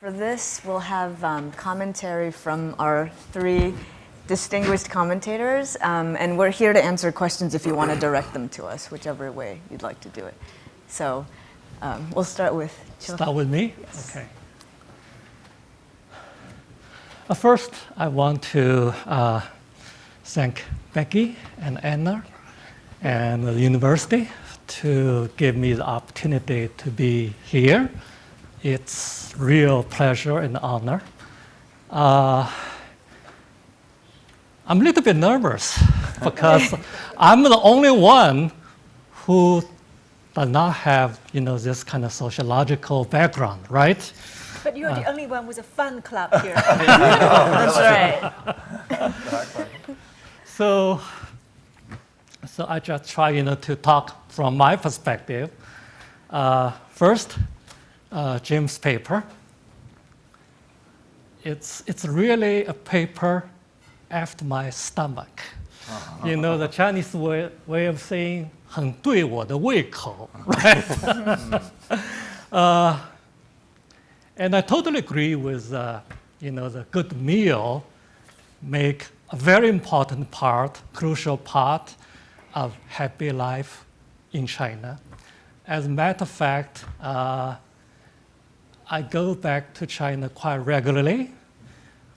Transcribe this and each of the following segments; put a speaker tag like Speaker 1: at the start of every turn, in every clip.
Speaker 1: For this, we'll have commentary from our three distinguished commentators, and we're here to answer questions if you want to direct them to us, whichever way you'd like to do it. So we'll start with
Speaker 2: Start with me?
Speaker 1: Yes.
Speaker 2: Okay. First, I want to thank Becky and Anna and the university to give me the opportunity to be here. It's real pleasure and honor. I'm a little bit nervous because I'm the only one who does not have, this kind of sociological background, right?
Speaker 3: But you're the only one with a fun club here.
Speaker 1: That's right.
Speaker 2: So I just try, to talk from my perspective. First, Jim's paper. It's really a paper after my stomach. The Chinese way of saying 很对我的胃口, right? And I totally agree with, the good meal make a very important part, crucial part of happy life in China. As a matter of fact, I go back to China quite regularly.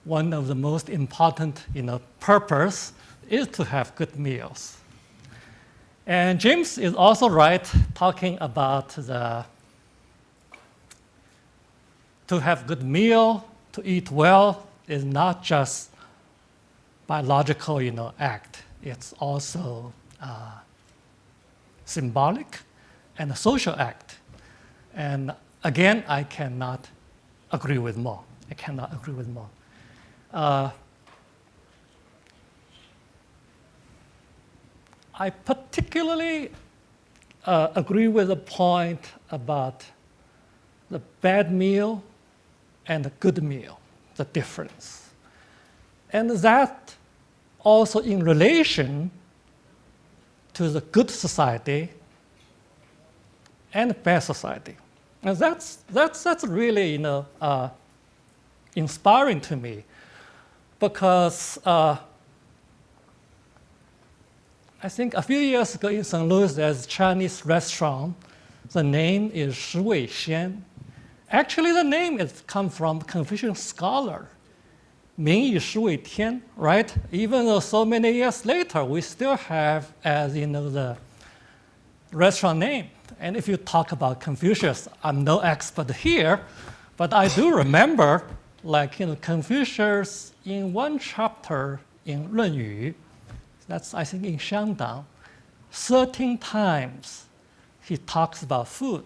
Speaker 2: One of the most important, purpose is to have good meals. And James is also right talking about to have good meal, to eat well is not just biological, act. It's also symbolic and a social act. And again, I cannot agree with more. I particularly agree with the point about the bad meal and the good meal, the difference. And that also in relation to the good society and bad society. And that's really, inspiring to me because I think a few years ago in St. Louis, there's a Chinese restaurant. The name is Shi Wei Xian. Actually, the name is come from Confucian scholar, Ming Yi Shi Wei Tian, right? Even though so many years later, we still have, as the restaurant name. And if you talk about Confucius, I'm no expert here, but I do remember, Confucius in one chapter in 论语, that's I think in Shandong, 13 times he talks about food.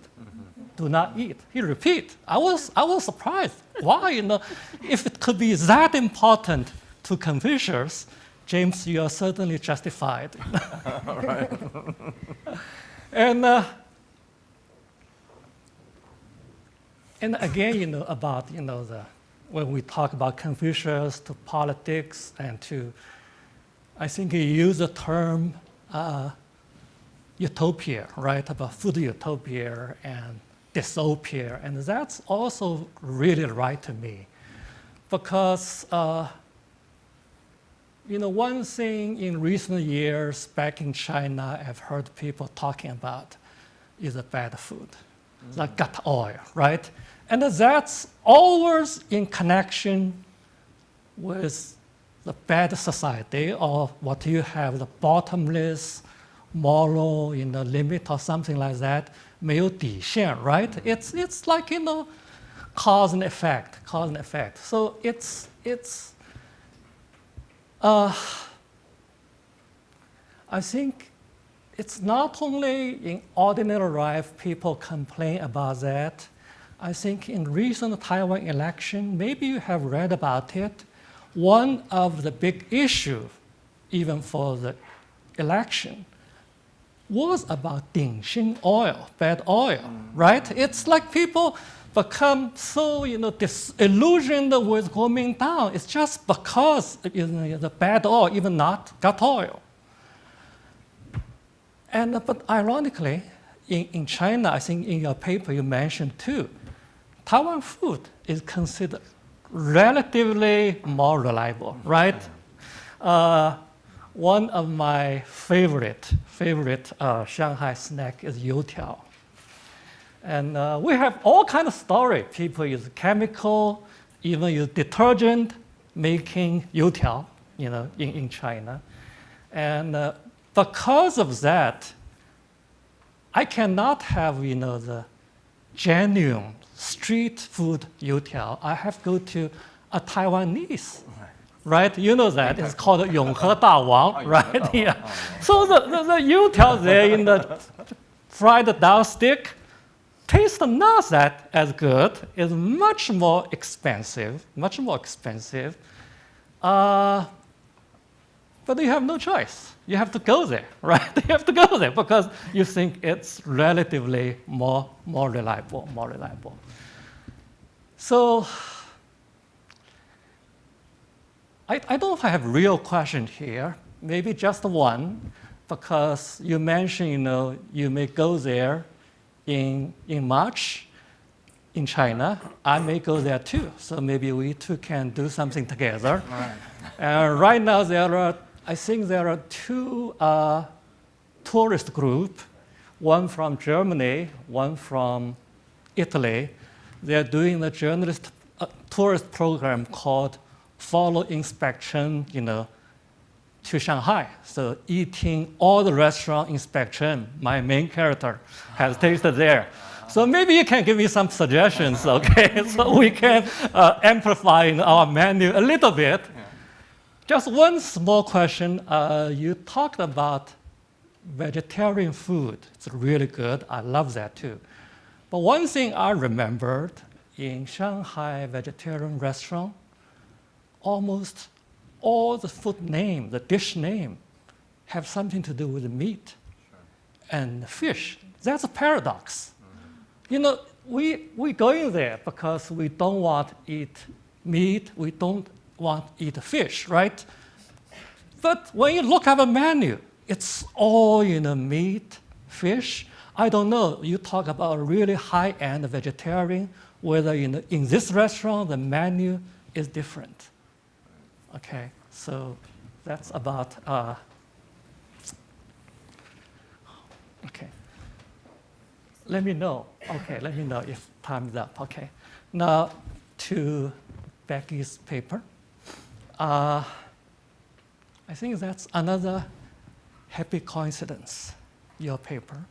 Speaker 2: Do not eat. He repeat. I was surprised. Why? If it could be that important to Confucius, James, you are certainly justified.
Speaker 4: Right.
Speaker 2: And again, about when we talk about Confucius to politics and to, I think he used the term utopia, right? About food utopia and dystopia, and that's also really right to me, because one thing in recent years back in China, I've heard people talking about is the bad food, like gut oil, right? And that's always in connection with the bad society, or what you have, the bottomless moral limit or something like that, 没有底线, right? It's like, cause and effect. So it's I think it's not only in ordinary life people complain about that. I think in recent Taiwan election, maybe you have read about it, one of the big issues, even for the election, was about 顶新 oil, bad oil, right? It's like people become so disillusioned with Kuomintang. It's just because the bad oil, even not gut oil. But ironically, in China, I think in your paper you mentioned too, Taiwan food is considered relatively more reliable, right? One of my favorite Shanghai snack is youtiao. And we have all kind of story. People use chemical, even use detergent making youtiao, in China. And because of that, I cannot have, the genuine street food youtiao. I have to go to a Taiwanese, right? You know that. It's called Yonghe Da Wang, right? Yeah. So the youtiao there in the fried down stick tastes not that as good. It's much more expensive. But you have no choice. You have to go there, right? You have to go there because you think it's relatively more reliable. So I don't have a real question here. Maybe just one, because you mentioned, you may go there in March in China. I may go there too. So maybe we two can do something together. Right now I think there are two tourist groups, one from Germany, one from Italy. They're doing the tourist program called Follow Inspection, to Shanghai. So eating all the restaurant inspection, my main character has tasted there. So maybe you can give me some suggestions, okay? So we can amplify our menu a little bit. Just one small question. You talked about vegetarian food. It's really good. I love that too. But one thing I remembered in Shanghai vegetarian restaurant, almost all the food name, the dish name, have something to do with the meat and fish. That's a paradox. We go in there because we don't want to eat meat, we don't want to eat fish, right? But when you look at the menu, it's all meat, fish. I don't know. You talk about a really high-end vegetarian, whether in this restaurant the menu is different. Okay, so that's about. Okay. Let me know. Okay, let me know if time is up. Okay. Now to Becky's paper. I think that's another happy coincidence, your paper,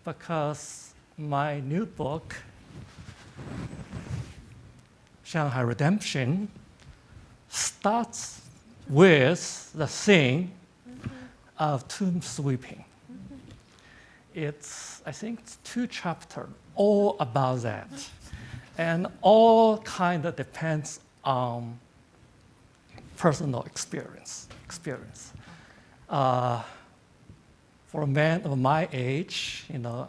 Speaker 2: because my new book, Shanghai Redemption, starts with the theme of tomb sweeping. I think it's 2 chapters all about that. And all kind of depends on personal experience. For a man of my age,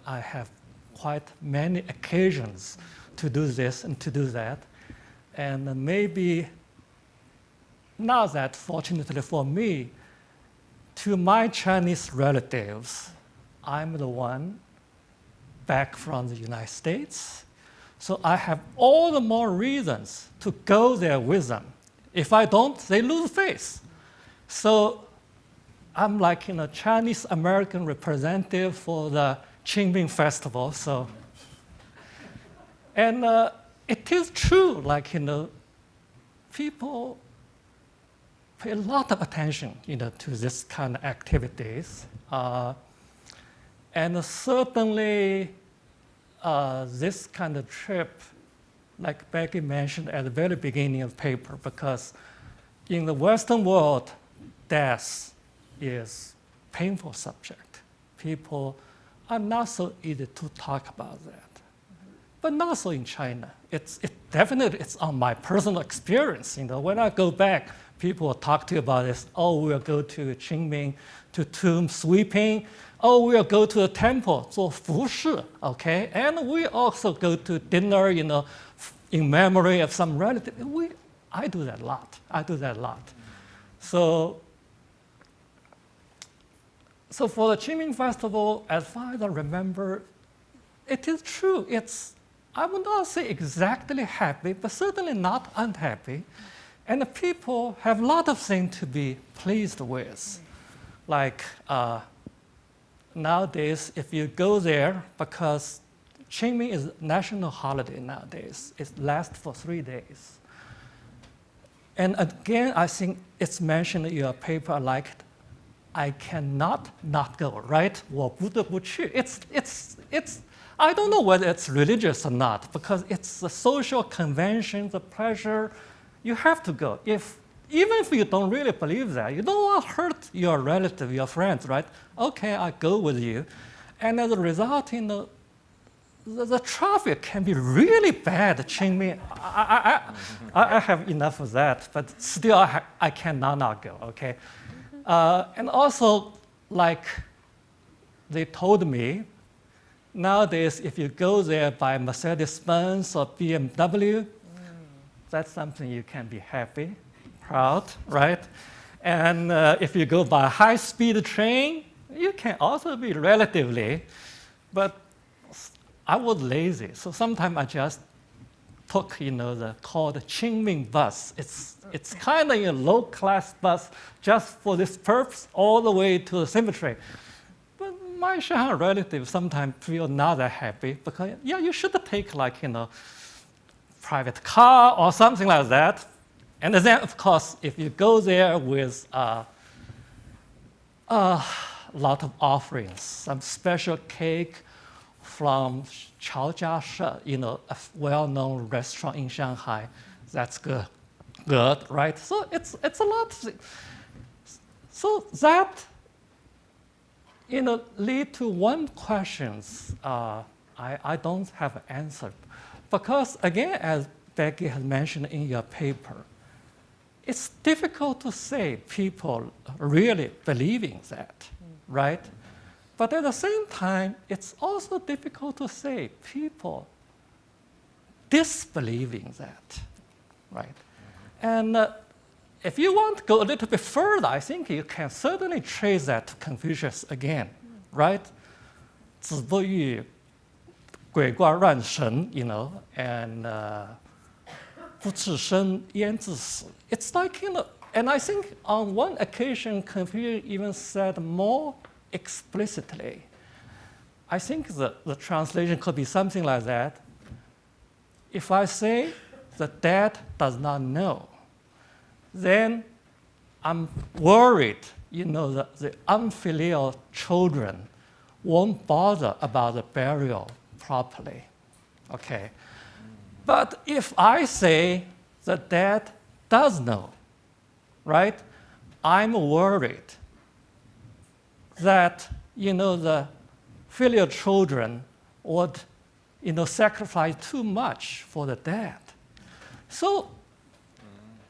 Speaker 2: I have quite many occasions to do this and to do that. And maybe not that fortunately for me, to my Chinese relatives, I'm the one back from the United States. So I have all the more reasons to go there with them. If I don't, they lose face. So I'm like Chinese American representative for the Qingming Festival. So, and it is true, people pay a lot of attention, to this kind of activities. And certainly, this kind of trip, like Becky mentioned at the very beginning of the paper, because in the Western world, death is a painful subject. People are not so easy to talk about that. But not so in China. It's definitely on my personal experience. When I go back, people will talk to you about this. Oh, we'll go to Qingming, to tomb sweeping. Oh, we'll go to the temple, 做服饰, okay? And we also go to dinner, in memory of some relative. I do that a lot. So for the Qingming Festival, as far as I remember, it is true. It's I would not say exactly happy, but certainly not unhappy. And the people have a lot of things to be pleased with. Like nowadays, if you go there, because Qingming is a national holiday nowadays, it lasts for 3 days. And again, I think it's mentioned in your paper, like, I cannot not go, right? 我不得不去. It's I don't know whether it's religious or not, because it's a social convention, the pleasure, you have to go. Even if you don't really believe that, you don't want to hurt your relative, your friends, right? Okay, I go with you. And as a result, the traffic can be really bad. Qingming, I have enough of that, but still I cannot not go, okay? And also, like they told me, nowadays, if you go there by Mercedes-Benz or BMW, that's something you can be happy, proud, right? And if you go by high-speed train, you can also be relatively, but I was lazy, so sometimes I just took, the called Qingming bus. It's kind of a low-class bus just for this purpose, all the way to the cemetery. But my Shanghai relatives sometimes feel not that happy because, yeah, you should take private car or something like that. And then, of course, if you go there with a lot of offerings, some special cake from Chaojiashe, a well-known restaurant in Shanghai, that's good, right? So it's a lot. So that, lead to one question I don't have an answer. Because again, as Becky has mentioned in your paper, it's difficult to say people really believing that, right? But at the same time, it's also difficult to say people disbelieving that, right? And if you want to go a little bit further, I think you can certainly trace that to Confucius again, right? 子不语鬼怪乱神, and 不自生焉自死. It's like, and I think on one occasion, Confucius even said more explicitly. I think the translation could be something like that. If I say the dead does not know, then I'm worried, the unfilial children won't bother about the burial properly, okay? But if I say the dead does know, right? I'm worried that, the filial children would, sacrifice too much for the dead. So,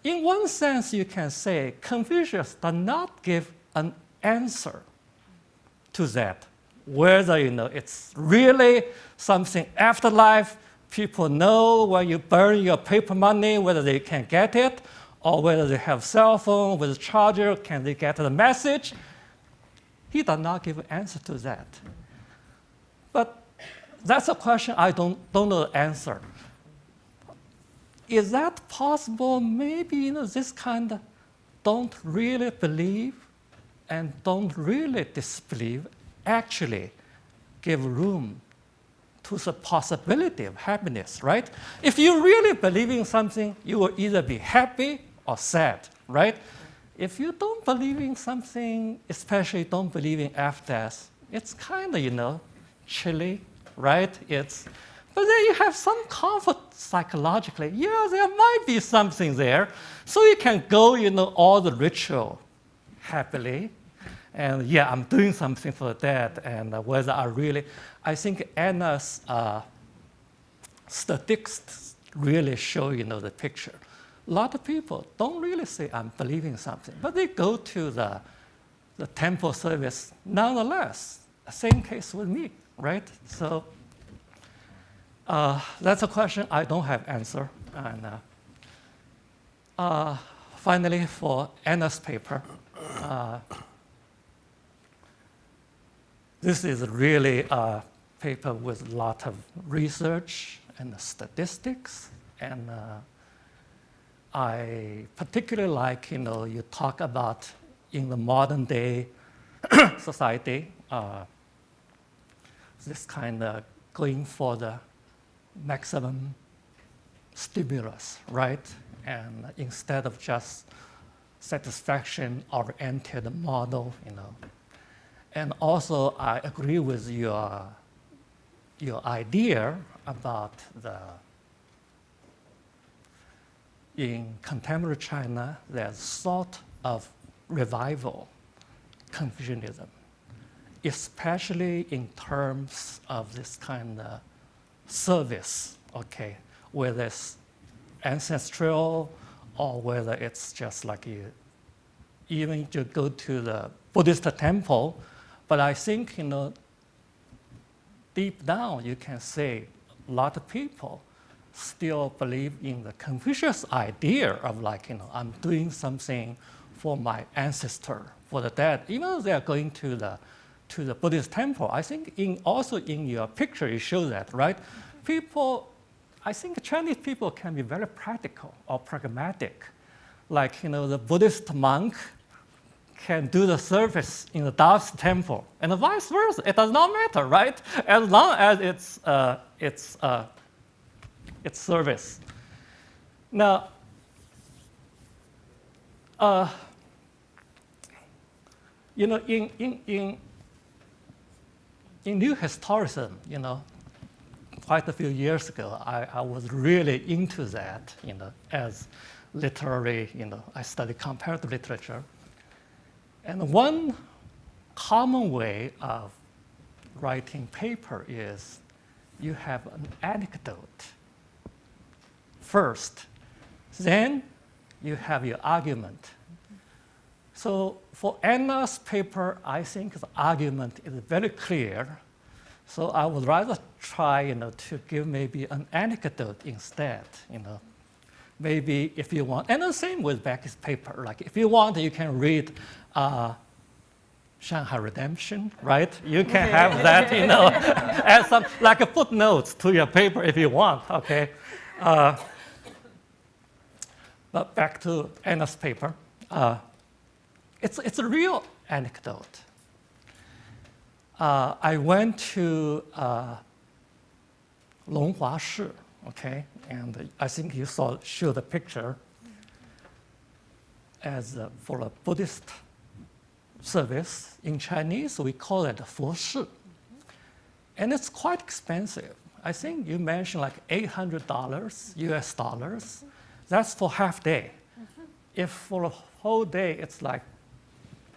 Speaker 2: in one sense, you can say Confucius does not give an answer to that. Whether, it's really something afterlife, people know when you burn your paper money, whether they can get it, or whether they have cell phone with a charger, can they get the message? He does not give an answer to that. But that's a question I don't know the answer. Is that possible? Maybe, this kind of don't really believe and don't really disbelieve actually give room to the possibility of happiness, right? If you really believe in something, you will either be happy or sad, right? If you don't believe in something, especially don't believe in after death, it's kind of, chilly, right? But then you have some comfort psychologically. Yeah, there might be something there. So you can go, all the ritual happily. And yeah, I'm doing something for the dead. And whether I think Anna's statistics really show, the picture. A lot of people don't really say, I'm believing something, but they go to the temple service nonetheless. Same case with me, right? So that's a question I don't have answer. And finally, for Anna's paper, this is really a paper with a lot of research and the statistics. And I particularly like, you talk about in the modern day society, this kind of going for the maximum stimulus, right? And instead of just satisfaction-oriented model, And also, I agree with your idea about in contemporary China, there's sort of revival Confucianism, especially in terms of this kind of service, okay, whether it's ancestral or whether it's just like even you go to the Buddhist temple. But I think, deep down, you can say a lot of people still believe in the Confucius idea of I'm doing something for my ancestor, for the dead, even though they are going to the Buddhist temple. I think also in your picture, you show that, right? I think Chinese people can be very practical or pragmatic. The Buddhist monk can do the service in the Taoist temple, and vice versa. It does not matter, right? As long as it's service. Now, in New Historicism, quite a few years ago, I was really into that, as literary, I studied comparative literature. And one common way of writing paper is you have an anecdote first, then you have your argument. So for Anna's paper, I think the argument is very clear. So I would rather try, to give maybe an anecdote instead, Maybe if you want, and the same with Becky's paper. If you want, you can read Shanghai Redemption, right? You can have that, as some like a footnotes to your paper if you want, okay? But back to Anna's paper. It's a real anecdote. I went to Longhua Shi, okay? And I think you showed the picture as for a Buddhist service. In Chinese, we call it Fo Shi. And it's quite expensive. I think you mentioned $800 US dollars. That's for half day. If for a whole day, it's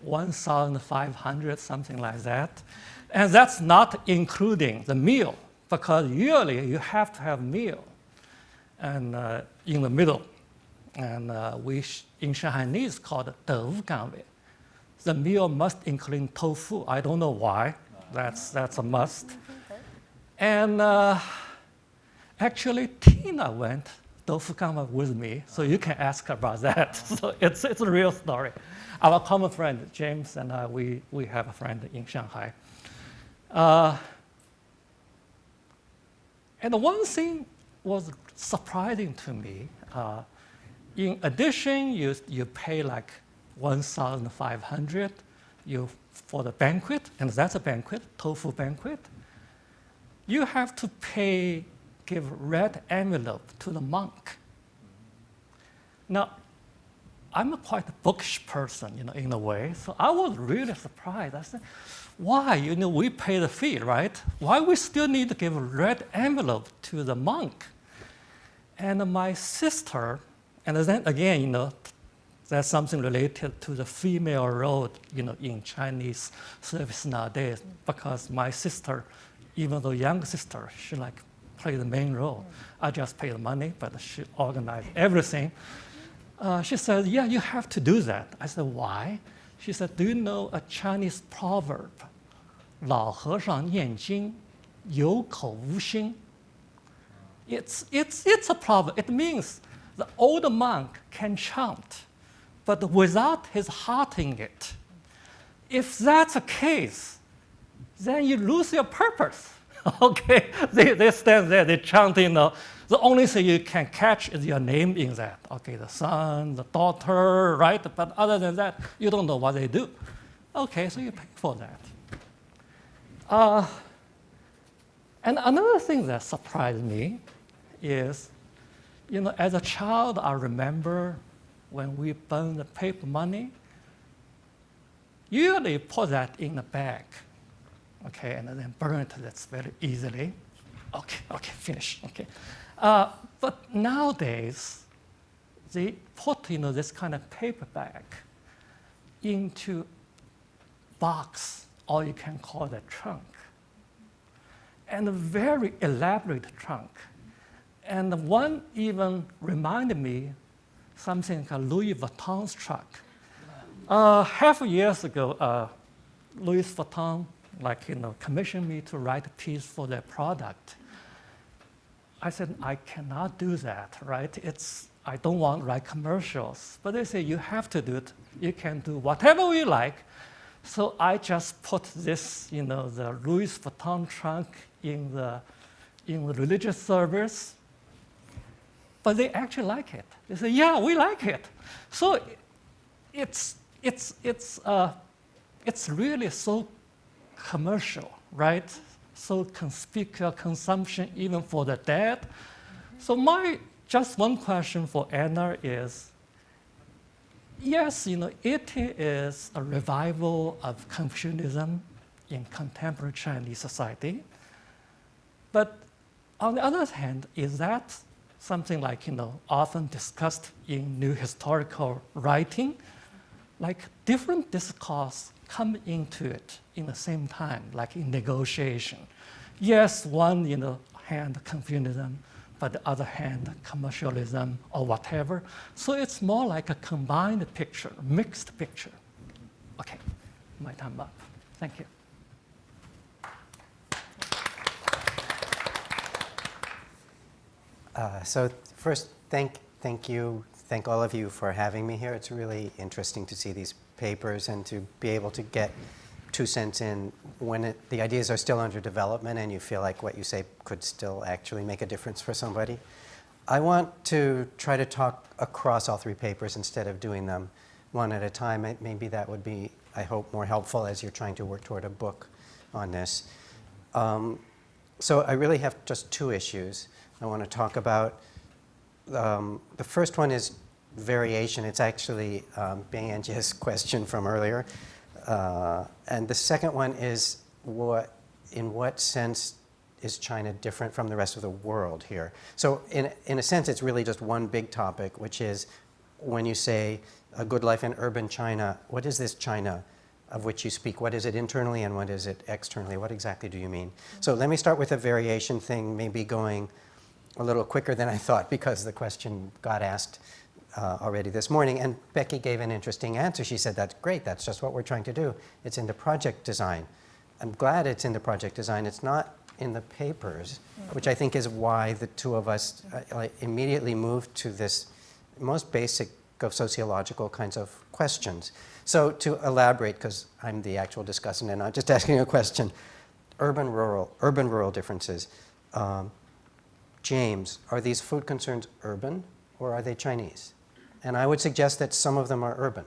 Speaker 2: 1,500, something like that. And that's not including the meal, because usually you have to have meal and in the middle. And we in Shanghainese called it 德物岗位. The meal must include tofu. I don't know why. That's a must. And actually, Tina went tofu gangwei with me, so you can ask her about that. So it's a real story. Our common friend, James, and we have a friend in Shanghai. And one thing was surprising to me. In addition, you pay 1,500 for the banquet, and that's a banquet, tofu banquet. You have to give red envelope to the monk. Now, I'm a quite bookish person, in a way, so I was really surprised. I said, why? We pay the fee, right? Why we still need to give a red envelope to the monk? And my sister, and then again, that's something related to the female role, in Chinese service nowadays, because my sister, even though younger sister, she play the main role. I just pay the money, but she organized everything. She said, yeah, you have to do that. I said, why? She said, do you know a Chinese proverb? 老和尚念经，有口无心. It's a proverb. It means the old monk can chant, but without his heart in it. If that's the case, then you lose your purpose. Okay, they stand there, they chant, the only thing you can catch is your name in that. Okay, the son, the daughter, right? But other than that, you don't know what they do. Okay, so you pay for that. And another thing that surprised me is, as a child, I remember when we burned the paper money, usually put that in a bag, okay, and then burn it that's very easily. Okay, finish, okay. But nowadays, they put, this kind of paper bag into box, or you can call it a trunk, and a very elaborate trunk. And one even reminded me something like Louis Vuitton's trunk. Half a years ago, Louis Vuitton, commissioned me to write a piece for their product. I said, I cannot do that, right? I don't want to write commercials. But they say, you have to do it. You can do whatever you like. So I just put this, the Louis Vuitton trunk in the religious service. But they actually like it. They say, yeah, we like it. So it's really so commercial, right? So conspicuous consumption even for the dead. So just one question for Anna is, yes, it is a revival of Confucianism in contemporary Chinese society. But on the other hand, is that something often discussed in new historical writing? Like different discourse come into it in the same time, like in negotiation. Yes, one hand Confucianism, but the other hand commercialism or whatever. So it's more like a combined picture, mixed picture. Okay, my time up. Thank you.
Speaker 4: So first, thank all of you for having me here. It's really interesting to see these papers and to be able to get 2 cents in when the ideas are still under development and you feel like what you say could still actually make a difference for somebody. I want to try to talk across all 3 papers instead of doing them one at a time. Maybe that would be, I hope, more helpful as you're trying to work toward a book on this. So I really have just 2 issues I want to talk about. The first one is variation. It's actually Bing Anjia's question from earlier. And the second one is in what sense is China different from the rest of the world here? So in a sense, it's really just one big topic, which is when you say a good life in urban China, what is this China of which you speak? What is it internally and what is it externally? What exactly do you mean? So let me start with a variation thing, maybe going a little quicker than I thought because the question got asked already this morning. And Becky gave an interesting answer. She said, that's great, that's just what we're trying to do. It's in the project design. I'm glad it's in the project design. It's not in the papers, which I think is why the 2 of us immediately moved to this most basic of sociological kinds of questions. So to elaborate, because I'm the actual discussant and not just asking a question, urban-rural differences. James, are these food concerns urban or are they Chinese? And I would suggest that some of them are urban.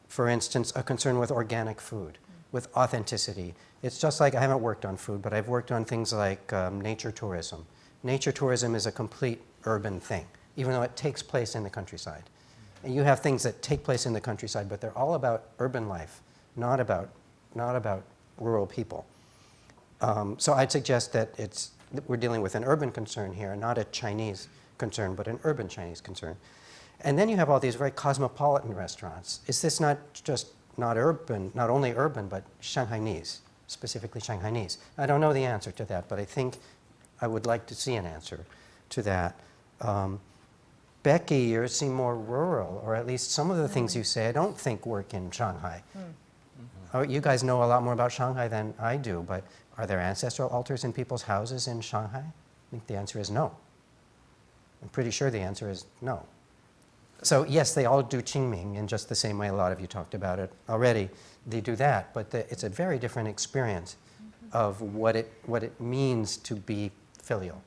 Speaker 4: For instance, a concern with organic food, with authenticity. It's just like, I haven't worked on food, but I've worked on things like nature tourism. Nature tourism is a complete urban thing, even though it takes place in the countryside. And you have things that take place in the countryside, but they're all about urban life, not about rural people. So I'd suggest that we're dealing with an urban concern here, not a Chinese concern, but an urban Chinese concern. And then you have all these very cosmopolitan restaurants. Is this not urban, not only urban, but Shanghainese, specifically Shanghainese? I don't know the answer to that, but I think I would like to see an answer to that. Becky, you seem more rural, or at least some of the things you say I don't think work in Shanghai. Oh, you guys know a lot more about Shanghai than I do, but are there ancestral altars in people's houses in Shanghai? I think the answer is no. I'm pretty sure the answer is no. So yes, they all do Qingming in just the same way a lot of you talked about it already. They do that, but it's a very different experience. of what it means to be filial.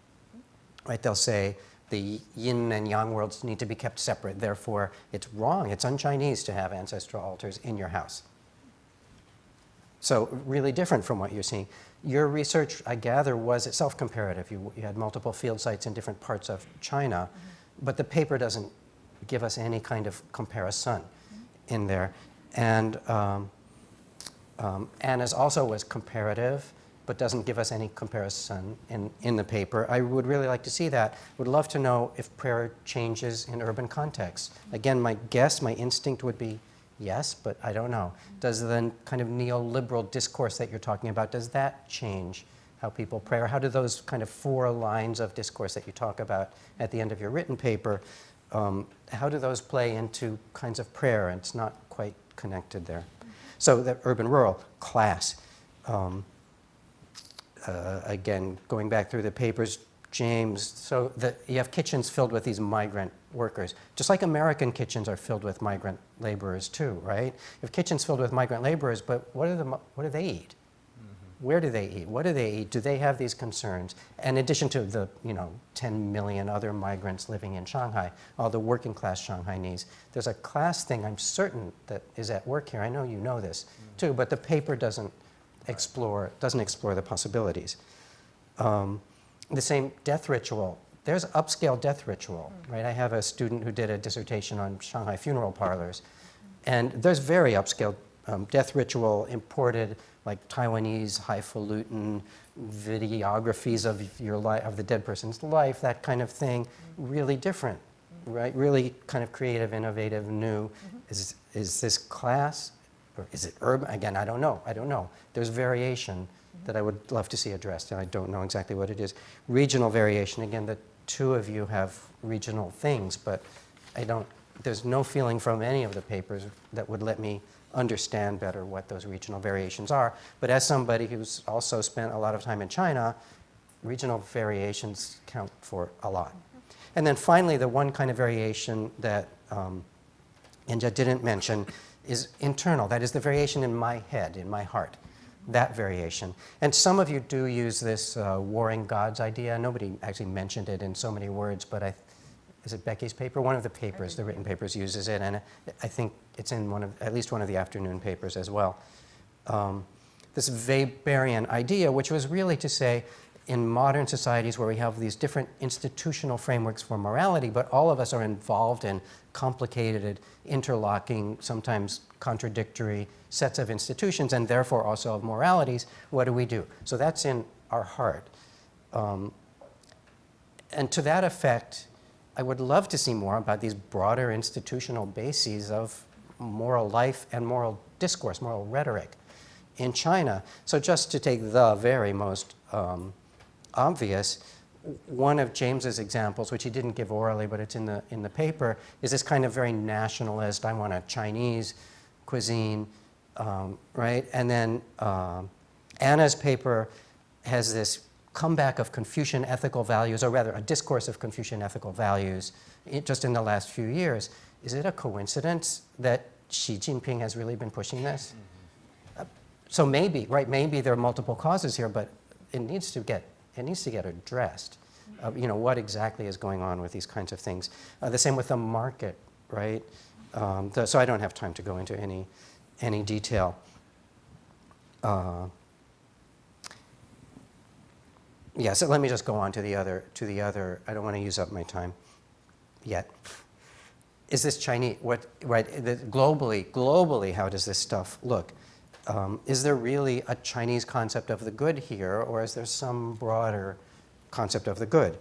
Speaker 4: Right? They'll say the yin and yang worlds need to be kept separate. Therefore, it's wrong. It's un-Chinese to have ancestral altars in your house. So really different from what you're seeing. Your research, I gather, was itself comparative. You had multiple field sites in different parts of China, but the paper doesn't give us any kind of comparison in there. And Anna's also was comparative, but doesn't give us any comparison in the paper. I would really like to see that. Would love to know if prayer changes in urban contexts. Again, my guess, my instinct would be yes, but I don't know. Does the kind of neoliberal discourse that you're talking about, does that change how people pray? Or how do those kind of 4 lines of discourse that you talk about at the end of your written paper, how do those play into kinds of prayer? And it's not quite connected there. So the urban-rural, class. Again, going back through the papers, James, so you have kitchens filled with these migrant workers, just like American kitchens are filled with migrant laborers too, right? You have kitchens filled with migrant laborers, but what do they eat? Where do they eat? What do they eat? Do they have these concerns? In addition to the 10 million other migrants living in Shanghai, all the working class Shanghainese, there's a class thing I'm certain that is at work here. I know you know this too, but the paper doesn't explore the possibilities. The same death ritual. There's upscale death ritual, right? I have a student who did a dissertation on Shanghai funeral parlors, and there's very upscale death ritual imported, like Taiwanese highfalutin videographies of of the dead person's life, that kind of thing. Really different, right? Really kind of creative, innovative, new. Is this class, or is it urban? Again, I don't know. There's variation that I would love to see addressed, and I don't know exactly what it is. Regional variation, again, the 2 of you have regional things, but there's no feeling from any of the papers that would let me understand better what those regional variations are. But as somebody who's also spent a lot of time in China, regional variations count for a lot. And then finally, the one kind of variation that Inja didn't mention is internal. That is the variation in my head, in my heart. That variation. And some of you do use this warring gods idea. Nobody actually mentioned it in so many words, but is it Becky's paper? One of the papers, the written papers, uses it, and I think it's in at least one of the afternoon papers as well. This Weberian idea, which was really to say, in modern societies where we have these different institutional frameworks for morality, but all of us are involved in complicated, interlocking, sometimes contradictory sets of institutions, and therefore also of moralities, what do? So that's in our heart. And to that effect, I would love to see more about these broader institutional bases of moral life and moral discourse, moral rhetoric in China. So just to take the very most obvious, one of James's examples, which he didn't give orally, but it's in the paper, is this kind of very nationalist, I want a Chinese cuisine, right? And then Anna's paper has this comeback of Confucian ethical values, or rather a discourse of Confucian ethical values just in the last few years. Is it a coincidence that Xi Jinping has really been pushing this? So maybe, right, maybe there are multiple causes here, but it needs to get addressed. What exactly is going on with these kinds of things? The same with the market, right? So I don't have time to go into any detail. So let me just go on to the other. I don't want to use up my time yet. Is this Chinese? Globally, how does this stuff look? Is there really a Chinese concept of the good here, or is there some broader concept of the good?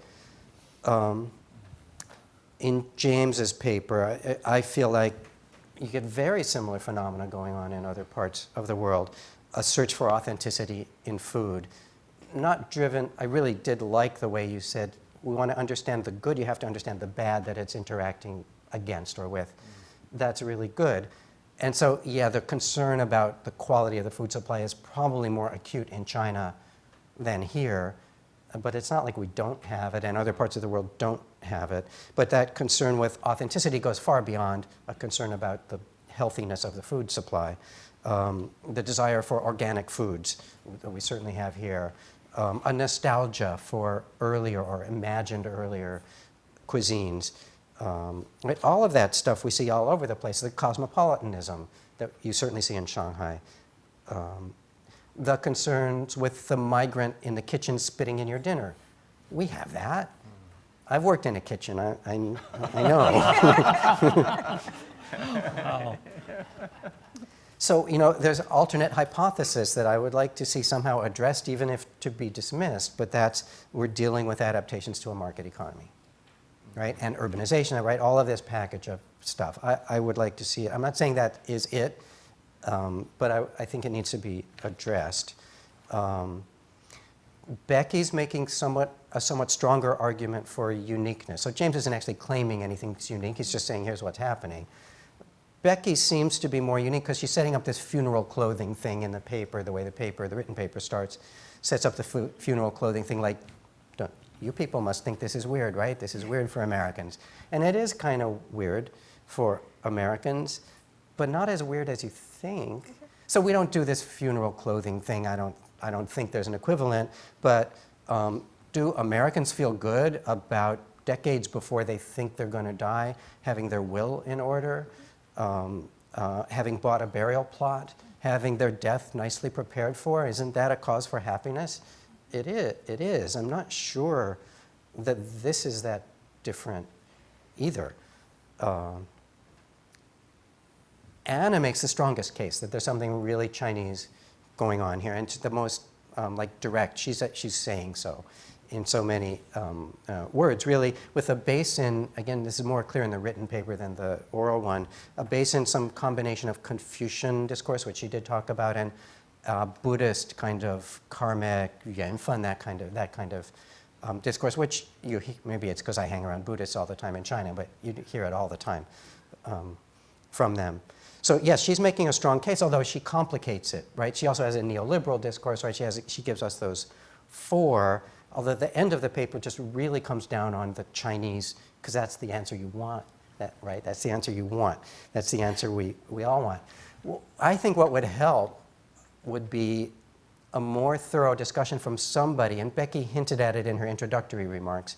Speaker 4: In James's paper, I feel like you get very similar phenomena going on in other parts of the world. A search for authenticity in food. Not driven, I really did like the way you said, we want to understand the good, you have to understand the bad that it's interacting against or with. That's really good. And so, the concern about the quality of the food supply is probably more acute in China than here, but it's not like we don't have it and other parts of the world don't have it. But that concern with authenticity goes far beyond a concern about the healthiness of the food supply. the desire for organic foods that we certainly have here, a nostalgia for earlier or imagined earlier cuisines. Right? All of that stuff we see all over the place, the cosmopolitanism that you certainly see in Shanghai. The concerns with the migrant in the kitchen spitting in your dinner. We have that. I've worked in a kitchen, I know.
Speaker 2: Wow.
Speaker 4: So, you know, there's alternate hypothesis that I would like to see somehow addressed, even if to be dismissed, but that's we're dealing with adaptations to a market economy, right? And urbanization, right? All of this package of stuff. I would like to see it. I'm not saying that is it, but I think it needs to be addressed. Becky's making a somewhat stronger argument for uniqueness. So James isn't actually claiming anything's unique. He's just saying, here's what's happening. Becky seems to be more unique because she's setting up this funeral clothing thing in the paper, the way the written paper starts, sets up the funeral clothing thing like, you people must think this is weird, right? This is weird for Americans. And it is kind of weird for Americans, but not as weird as you think. So we don't do this funeral clothing thing. I don't think there's an equivalent, but do Americans feel good about decades before they think they're going to die, having their will in order? Having bought a burial plot, having their death nicely prepared for, isn't that a cause for happiness? It is. I'm not sure that this is that different either. Anna makes the strongest case that there's something really Chinese going on here, and it's the most like direct. She's saying so in so many words, really, with a base in, again, this is more clear in the written paper than the oral one, a base in some combination of Confucian discourse, which she did talk about, and Buddhist kind of karmic, Yuanfen, that kind of discourse, which maybe it's because I hang around Buddhists all the time in China, but you hear it all the time from them. So yes, she's making a strong case, although she complicates it, right? She also has a neoliberal discourse, right? She gives us those four, although the end of the paper just really comes down on the Chinese, because that's the answer you want, right? That's the answer you want. That's the answer we all want. Well, I think what would help would be a more thorough discussion from somebody, and Becky hinted at it in her introductory remarks,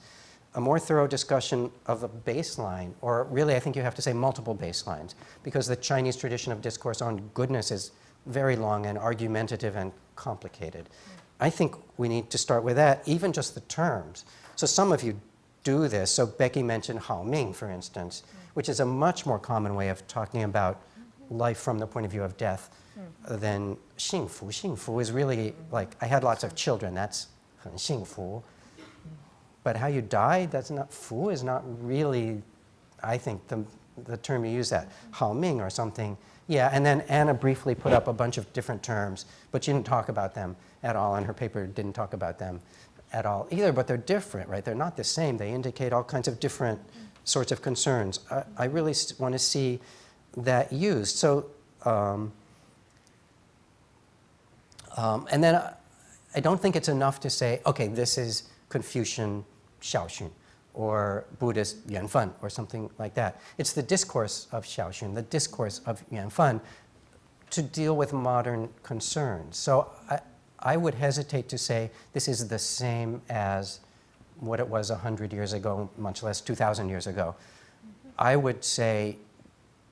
Speaker 4: a more thorough discussion of a baseline, or really I think you have to say multiple baselines, because the Chinese tradition of discourse on goodness is very long and argumentative and complicated. I think we need to start with that, even just the terms. So some of you do this. So Becky mentioned Hao Ming, for instance, which is a much more common way of talking about life from the point of view of death than 幸福. 幸福 is really like, I had lots of children, that's 很幸福. But how you die, that's not, 福 is not really, I think, the term you use that. 好命 or something. Yeah, and then Anna briefly put up a bunch of different terms, but she didn't talk about them at all, and her paper didn't talk about them at all either, but they're different, right? They're not the same. They indicate all kinds of different sorts of concerns. I really want to see that used. So, and then I don't think it's enough to say, okay, this is Confucian Xiaoxun or Buddhist Yuanfen or something like that. It's the discourse of Xiaoxun, the discourse of Yuanfen to deal with modern concerns. So I would hesitate to say this is the same as what it was 100 years ago, much less 2,000 years ago. I would say,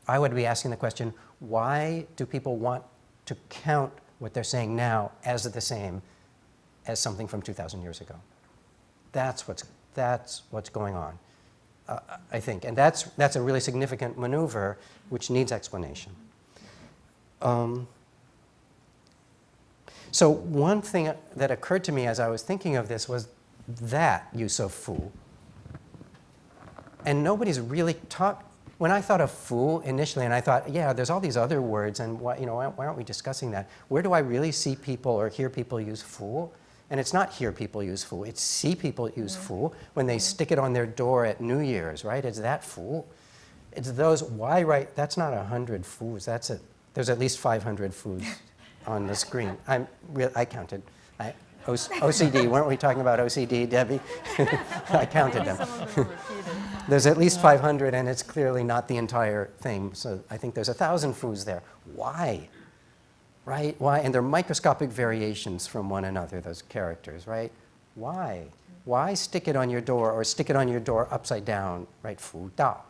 Speaker 4: I would be asking the question, why do people want to count what they're saying now as the same as something from 2,000 years ago? That's what's going on, I think. And that's a really significant maneuver which needs explanation. So one thing that occurred to me as I was thinking of this was that use of fu. And nobody's really talked. When I thought of fu initially, and I thought, yeah, there's all these other words, and why aren't we discussing that? Where do I really see people or hear people use fu? And it's not hear people use fu, it's see people use fu when they stick it on their door at New Year's, right? It's that fu. It's those, why write, that's not 100 fus, there's at least 500 fus on the screen. I counted. OCD, weren't we talking about OCD, Debbie? I counted them. There's at least 500, and it's clearly not the entire thing. So I think there's 1,000 fus there. Why? right? Why? And they're microscopic variations from one another, those characters, right? Why? Why stick it on your door or stick it on your door upside down, right? 福到.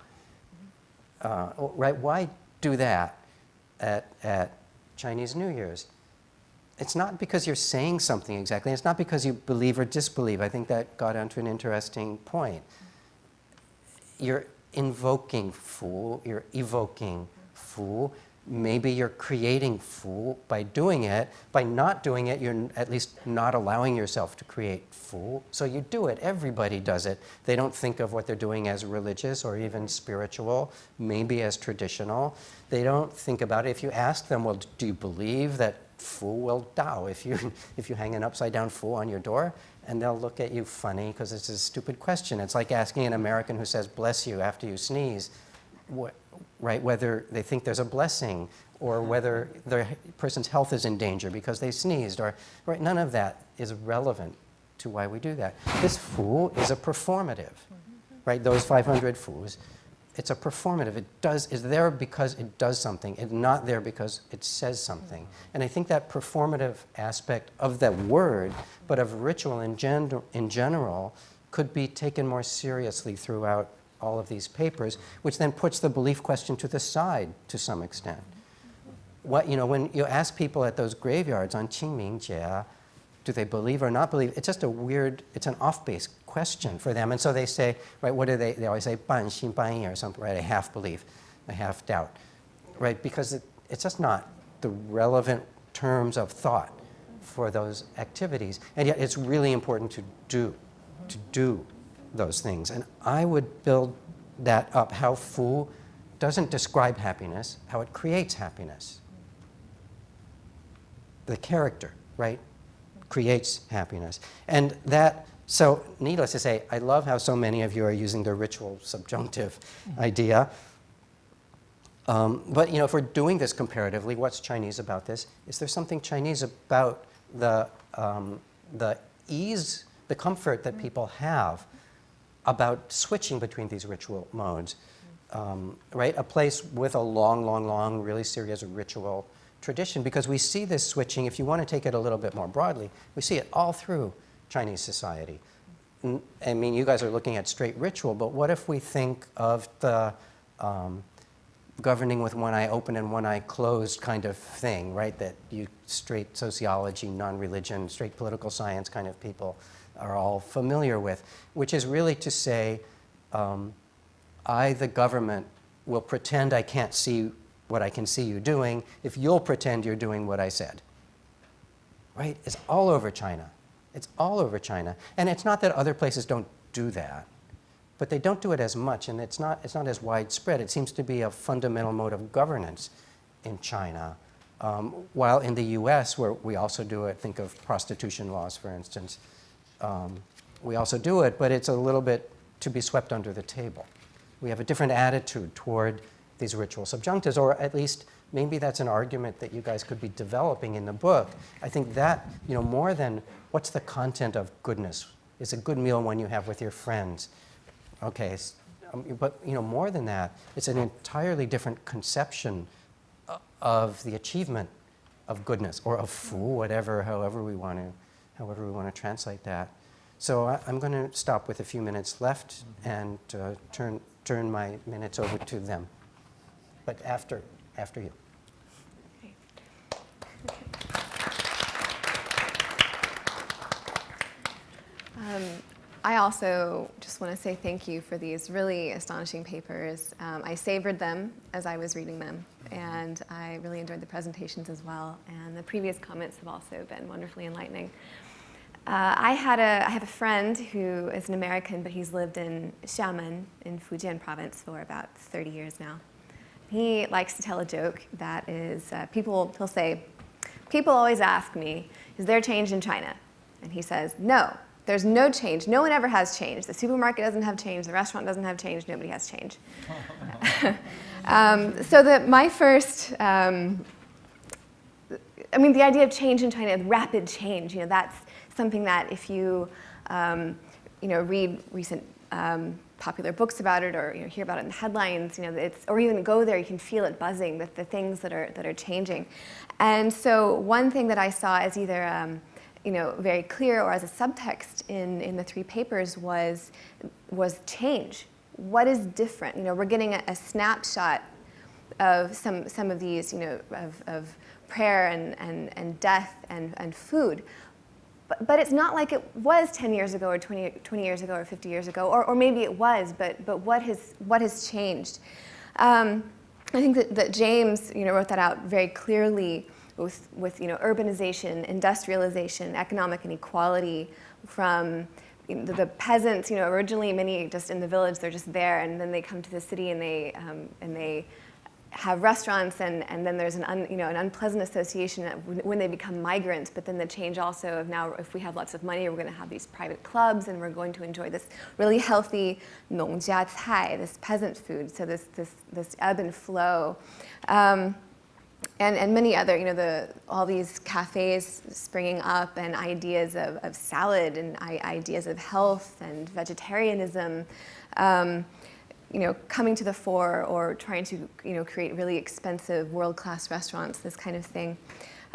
Speaker 4: Right? Why do that at Chinese New Year's? It's not because you're saying something exactly. It's not because you believe or disbelieve. I think that got onto an interesting point. You're invoking fu, you're evoking fu. Maybe you're creating fu by doing it. By not doing it, you're at least not allowing yourself to create fu. So you do it. Everybody does it. They don't think of what they're doing as religious or even spiritual, maybe as traditional. They don't think about it. If you ask them, well, do you believe that fu will dao if you hang an upside down fu on your door? And they'll look at you funny because it's a stupid question. It's like asking an American who says bless you after you sneeze, right, whether they think there's a blessing or whether the person's health is in danger because they sneezed, or right, none of that is relevant to why we do that. This fu is a performative, right? Those 500 fus, it's a performative. It's there because it does something. It's not there because it says something. And I think that performative aspect of that word, but of ritual in general, could be taken more seriously throughout all of these papers, which then puts the belief question to the side to some extent. What, when you ask people at those graveyards on Qingmingjie, do they believe or not believe? It's just it's an off-base question for them. And so they say, right, what do they always say, 半信半疑 or something, right, a half belief, a half doubt, right? Because it's just not the relevant terms of thought for those activities. And yet it's really important to do those things. And I would build that up, how fu doesn't describe happiness, how it creates happiness. The character, right, creates happiness. And that, so needless to say, I love how so many of you are using the ritual subjunctive idea. But if we're doing this comparatively, what's Chinese about this? Is there something Chinese about the ease, the comfort that people have about switching between these ritual modes, right? A place with a long, really serious ritual tradition, because we see this switching, if you want to take it a little bit more broadly, we see it all through Chinese society. I mean, you guys are looking at straight ritual, but what if we think of the governing with one eye open and one eye closed kind of thing, right? That you straight sociology, non-religion, straight political science kind of people are all familiar with, which is really to say, I, the government, will pretend I can't see what I can see you doing if you'll pretend you're doing what I said. Right? It's all over China. It's all over China. And it's not that other places don't do that, but they don't do it as much, and it's not as widespread. It seems to be a fundamental mode of governance in China. While in the US, where we also do it, think of prostitution laws, for instance, we also do it, but it's a little bit to be swept under the table. We have a different attitude toward these ritual subjunctives, or at least maybe that's an argument that you guys could be developing in the book. I think that, more than what's the content of goodness? Is a good meal one you have with your friends? Okay, but more than that, it's an entirely different conception of the achievement of goodness, or of fu, however we want to translate that. So I'm going to stop with a few minutes left and turn my minutes over to them. But after you.
Speaker 5: I also just want to say thank you for these really astonishing papers. I savored them as I was reading them, and I really enjoyed the presentations as well. And the previous comments have also been wonderfully enlightening. I have a friend who is an American, but he's lived in Xiamen in Fujian province for about 30 years now. He likes to tell a joke that is, he'll say, people always ask me, is there change in China? And he says, no, there's no change. No one ever has change. The supermarket doesn't have change. The restaurant doesn't have change. Nobody has change. My first, the idea of change in China, rapid change, that's something that if you, read recent popular books about it, or hear about it in the headlines. Or even go there, you can feel it buzzing. The things that are changing. And so one thing that I saw as either very clear or as a subtext in the 3 papers was change. What is different? We're getting a snapshot of some of these, of prayer and death and food. But it's not like it was 10 years ago or 20 years ago or 50 years ago, or maybe it was, but what has changed? I think that James wrote that out very clearly with urbanization, industrialization, economic inequality from the peasants. Originally many just in the village, they're just there, and then they come to the city and they have restaurants, and then there's an unpleasant association when they become migrants. But then the change also of now, if we have lots of money, we're going to have these private clubs, and we're going to enjoy this really healthy 农家菜, this peasant food. So this ebb and flow, and many other, all these cafes springing up, and ideas of salad, and ideas of health and vegetarianism. Coming to the fore, or trying to, create really expensive world-class restaurants, this kind of thing.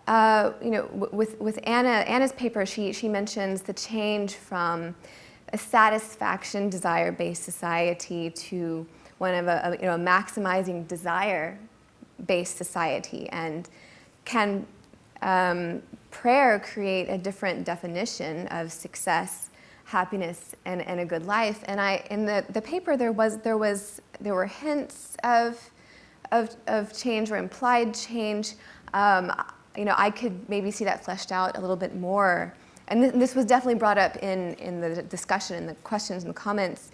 Speaker 5: With Anna's paper, she mentions the change from a satisfaction desire-based society to one of a maximizing desire-based society. And can prayer create a different definition of success, happiness, and a good life? And in the paper there were hints of change or implied change. I could maybe see that fleshed out a little bit more. And this was definitely brought up in the discussion, in the questions and comments.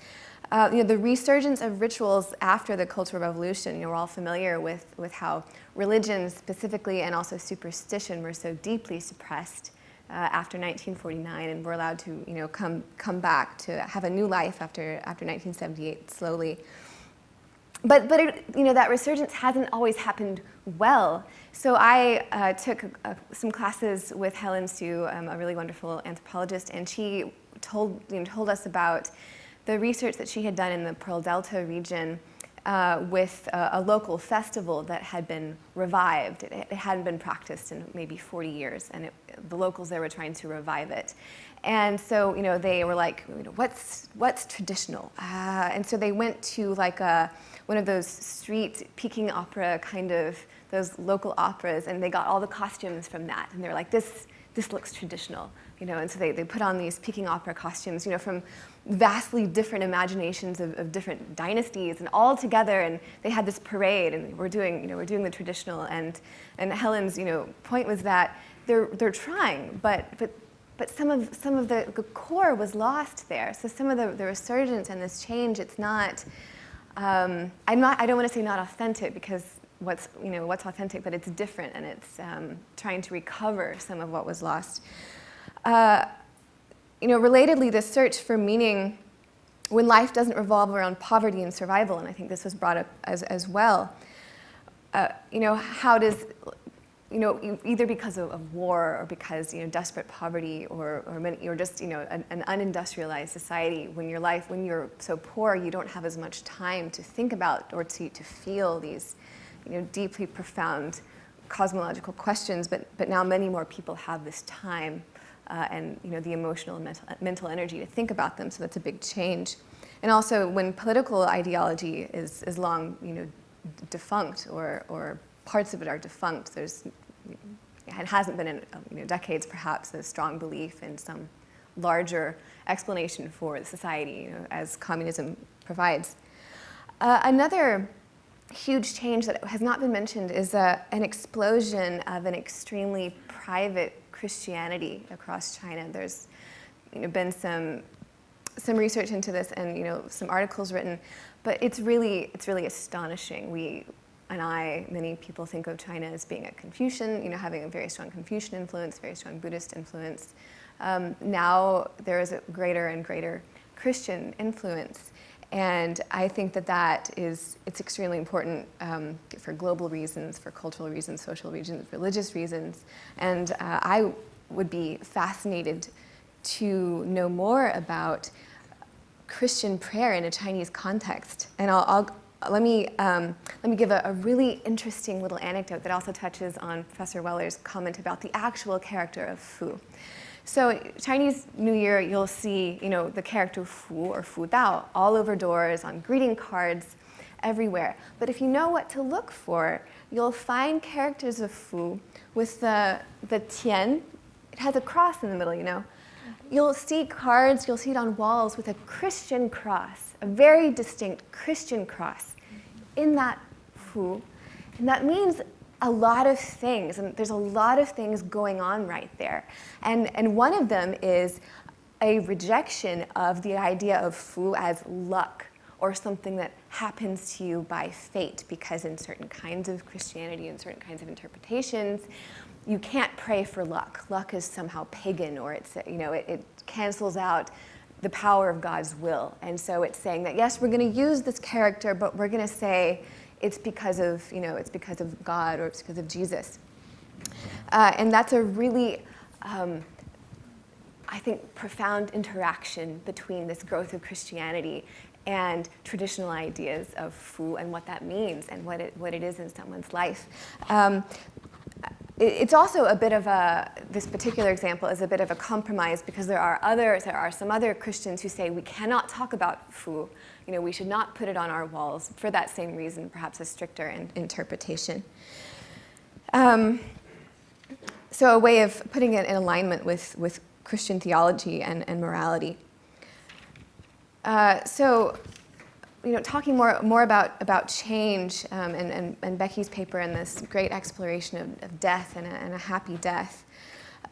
Speaker 5: The resurgence of rituals after the Cultural Revolution. We're all familiar with how religion specifically, and also superstition, were so deeply suppressed after 1949, and we're allowed to come back to have a new life after 1978 slowly. But that resurgence hasn't always happened well. So I took some classes with Helen Sue, a really wonderful anthropologist, and she told us about the research that she had done in the Pearl Delta region with a local festival that had been revived. It hadn't been practiced in maybe 40 years, and the locals there were trying to revive it. And so, they were like, what's traditional? And so they went to like one of those street Peking opera kind of, those local operas, and they got all the costumes from that. And they were like, this looks traditional, and so they put on these Peking opera costumes, from vastly different imaginations of different dynasties, and all together, and they had this parade, and we're doing the traditional. And Helen's, point was that they're trying, but some of the core was lost there. So some of the resurgence and this change, it's not. I don't want to say not authentic, because what's authentic, but it's different, and it's trying to recover some of what was lost. Relatedly, the search for meaning when life doesn't revolve around poverty and survival, and I think this was brought up as well. How does, either because of war, or because desperate poverty, or just an unindustrialized society, when you're so poor, you don't have as much time to think about or to feel these deeply profound cosmological questions, but now many more people have this time and the emotional and mental energy to think about them. So that's a big change. And also, when political ideology is long defunct, or parts of it are defunct, it hasn't been in decades perhaps a strong belief in some larger explanation for the society, as communism provides. Another huge change that has not been mentioned is an explosion of an extremely private Christianity across China. There's been some research into this, and some articles written, but it's really astonishing. Many people think of China as being a Confucian, having a very strong Confucian influence, very strong Buddhist influence. Now there is a greater and greater Christian influence. And I think it's extremely important for global reasons, for cultural reasons, social reasons, religious reasons. And I would be fascinated to know more about Christian prayer in a Chinese context. And let me give a really interesting little anecdote that also touches on Professor Weller's comment about the actual character of Fu. So Chinese New Year, you'll see, the character Fu or Fu Dao all over doors, on greeting cards, everywhere. But if you know what to look for, you'll find characters of Fu with the Tian. It has a cross in the middle, You'll see cards, you'll see it on walls with a Christian cross, a very distinct Christian cross in that Fu. And that means a lot of things, and there's a lot of things going on right there. And one of them is a rejection of the idea of Fu as luck, or something that happens to you by fate, because in certain kinds of Christianity and certain kinds of interpretations, you can't pray for luck. Luck is somehow pagan, or it cancels out the power of God's will. And so it's saying that, yes, we're going to use this character, but we're going to say it's because of, it's because of God, or it's because of Jesus. And that's a really, I think, profound interaction between this growth of Christianity and traditional ideas of Fu and what that means and what it is in someone's life. It's also a bit of this particular example is a bit of a compromise, because there are some other Christians who say we cannot talk about Fu. We should not put it on our walls for that same reason, perhaps a stricter interpretation. So a way of putting it in alignment with Christian theology and morality. Talking more about change and Becky's paper and this great exploration of death and a happy death.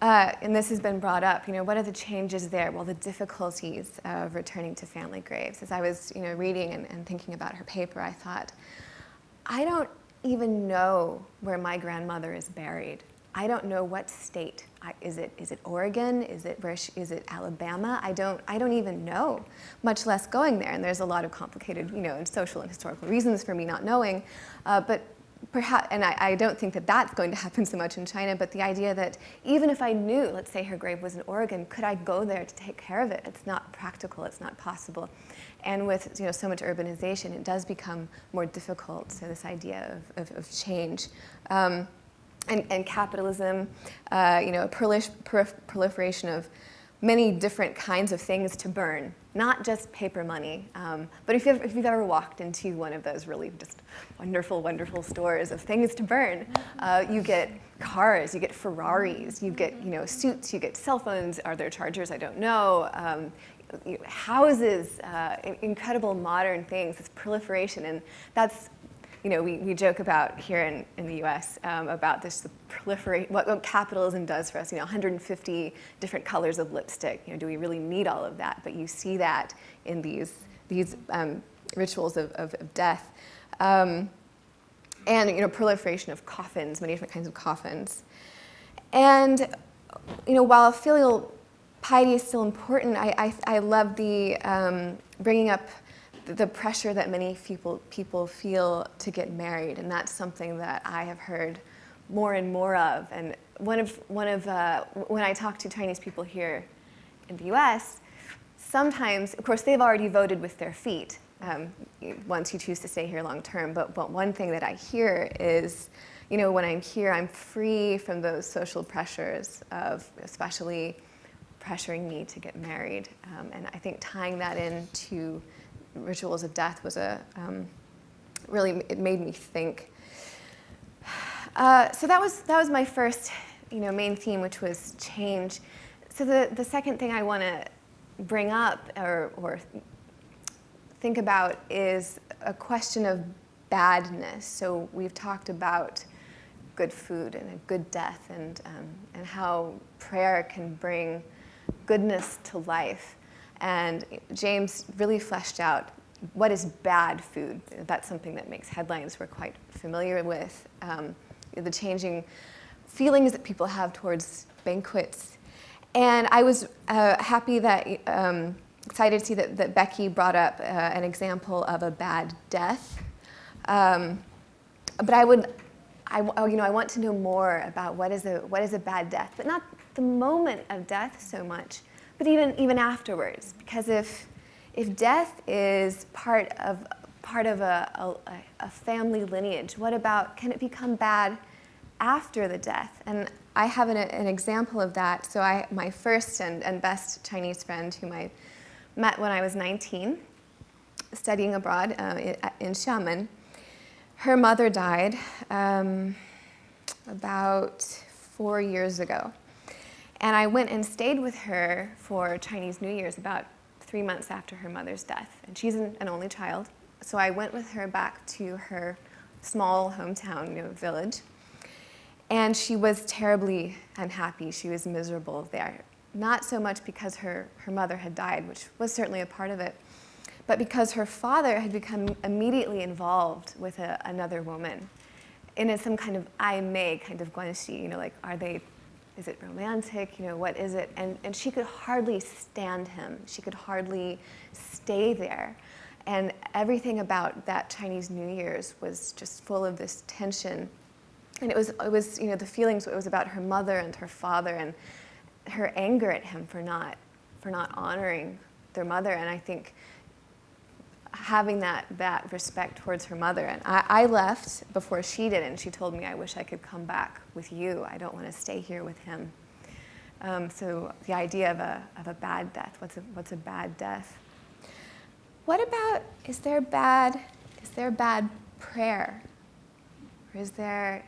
Speaker 5: And this has been brought up, what are the changes there? Well, the difficulties of returning to family graves. As I was, reading and thinking about her paper, I thought, I don't even know where my grandmother is buried. I don't know what state. Is it Oregon? Is it Alabama? I don't even know, much less going there. And there's a lot of complicated, and social and historical reasons for me not knowing. But perhaps, and I don't think that that's going to happen so much in China. But the idea that even if I knew, let's say her grave was in Oregon, could I go there to take care of it? It's not practical. It's not possible. And with so much urbanization, it does become more difficult. So this idea of change. And capitalism, a proliferation of many different kinds of things to burn, not just paper money. But if you've ever walked into one of those really just wonderful, wonderful stores of things to burn, you get cars, you get Ferraris, you get suits, you get cell phones. Are there chargers? I don't know. Houses, incredible modern things. This proliferation, and that's. We joke about here in the U.S. About this proliferation, what capitalism does for us. 150 different colors of lipstick. Do we really need all of that? But you see that in these rituals of death, and proliferation of coffins, many different kinds of coffins. And while filial piety is still important, I love the bringing up the pressure that many people feel to get married, and that's something that I have heard more and more of. And one of when I talk to Chinese people here in the U.S., sometimes, of course, they've already voted with their feet once you choose to stay here long term. But one thing that I hear is, when I'm here, I'm free from those social pressures of especially pressuring me to get married, and I think tying that into rituals of death was really, it made me think. So that was my first, main theme, which was change. So the second thing I want to bring up or think about is a question of badness. So we've talked about good food and a good death, and how prayer can bring goodness to life. And James really fleshed out what is bad food. That's something that makes headlines we're quite familiar with. The changing feelings that people have towards banquets. And I was happy that, excited to see that Becky brought up an example of a bad death. But I want to know more about what is a bad death, but not the moment of death so much, but even afterwards. Because if if death is part of a family lineage, what about, can it become bad after the death? And I have an example of that. So my first and best Chinese friend, whom I met when I was 19, studying abroad in Xiamen, her mother died about 4 years ago. And I went and stayed with her for Chinese New Year's about 3 months after her mother's death. And she's an only child. So I went with her back to her small hometown, village. And she was terribly unhappy. She was miserable there. Not so much because her mother had died, which was certainly a part of it, but because her father had become immediately involved with another woman in some kind of aimei kind of guanxi, like, is it romantic, what is it? And she could hardly stand him. She could hardly stay there. And everything about that Chinese New Year's was just full of this tension. And it was the feelings, it was about her mother and her father and her anger at him for not honoring their mother. And I think having that respect towards her mother. And I left before she did, and she told me, I wish I could come back with you. I don't want to stay here with him. So the idea of a bad death, what's a bad death? What about, is there bad prayer? Or is there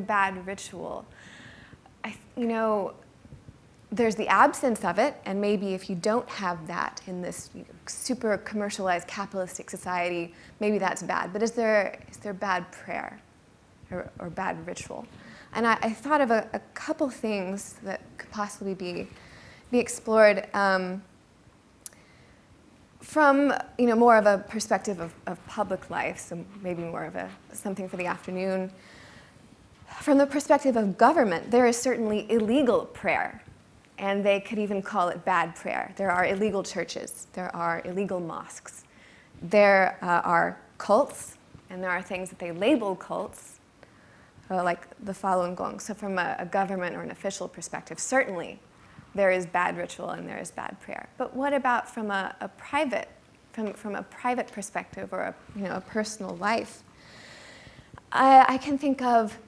Speaker 5: bad ritual? There's the absence of it, and maybe if you don't have that in this super commercialized capitalistic society, maybe that's bad. But is there bad prayer or bad ritual? And I thought of a couple things that could possibly be explored from more of a perspective of public life, so maybe more of something for the afternoon. From the perspective of government, there is certainly illegal prayer. And they could even call it bad prayer. There are illegal churches. There are illegal mosques. There are cults, and there are things that they label cults, like the Falun Gong. So from a government or an official perspective, certainly there is bad ritual and there is bad prayer. But what about from a private perspective or a personal life? I can think of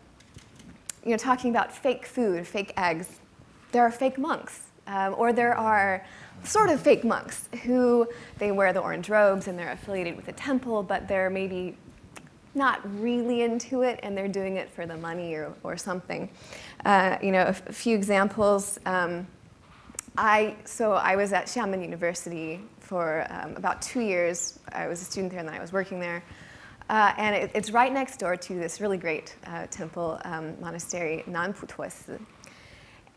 Speaker 5: talking about fake food, fake eggs. There are fake monks, or there are sort of fake monks who they wear the orange robes and they're affiliated with a temple, but they're maybe not really into it and they're doing it for the money or something. A few examples. I was at Xiamen University for about 2 years. I was a student there and then I was working there. And it's right next door to this really great temple monastery, Nanpu Tuosi.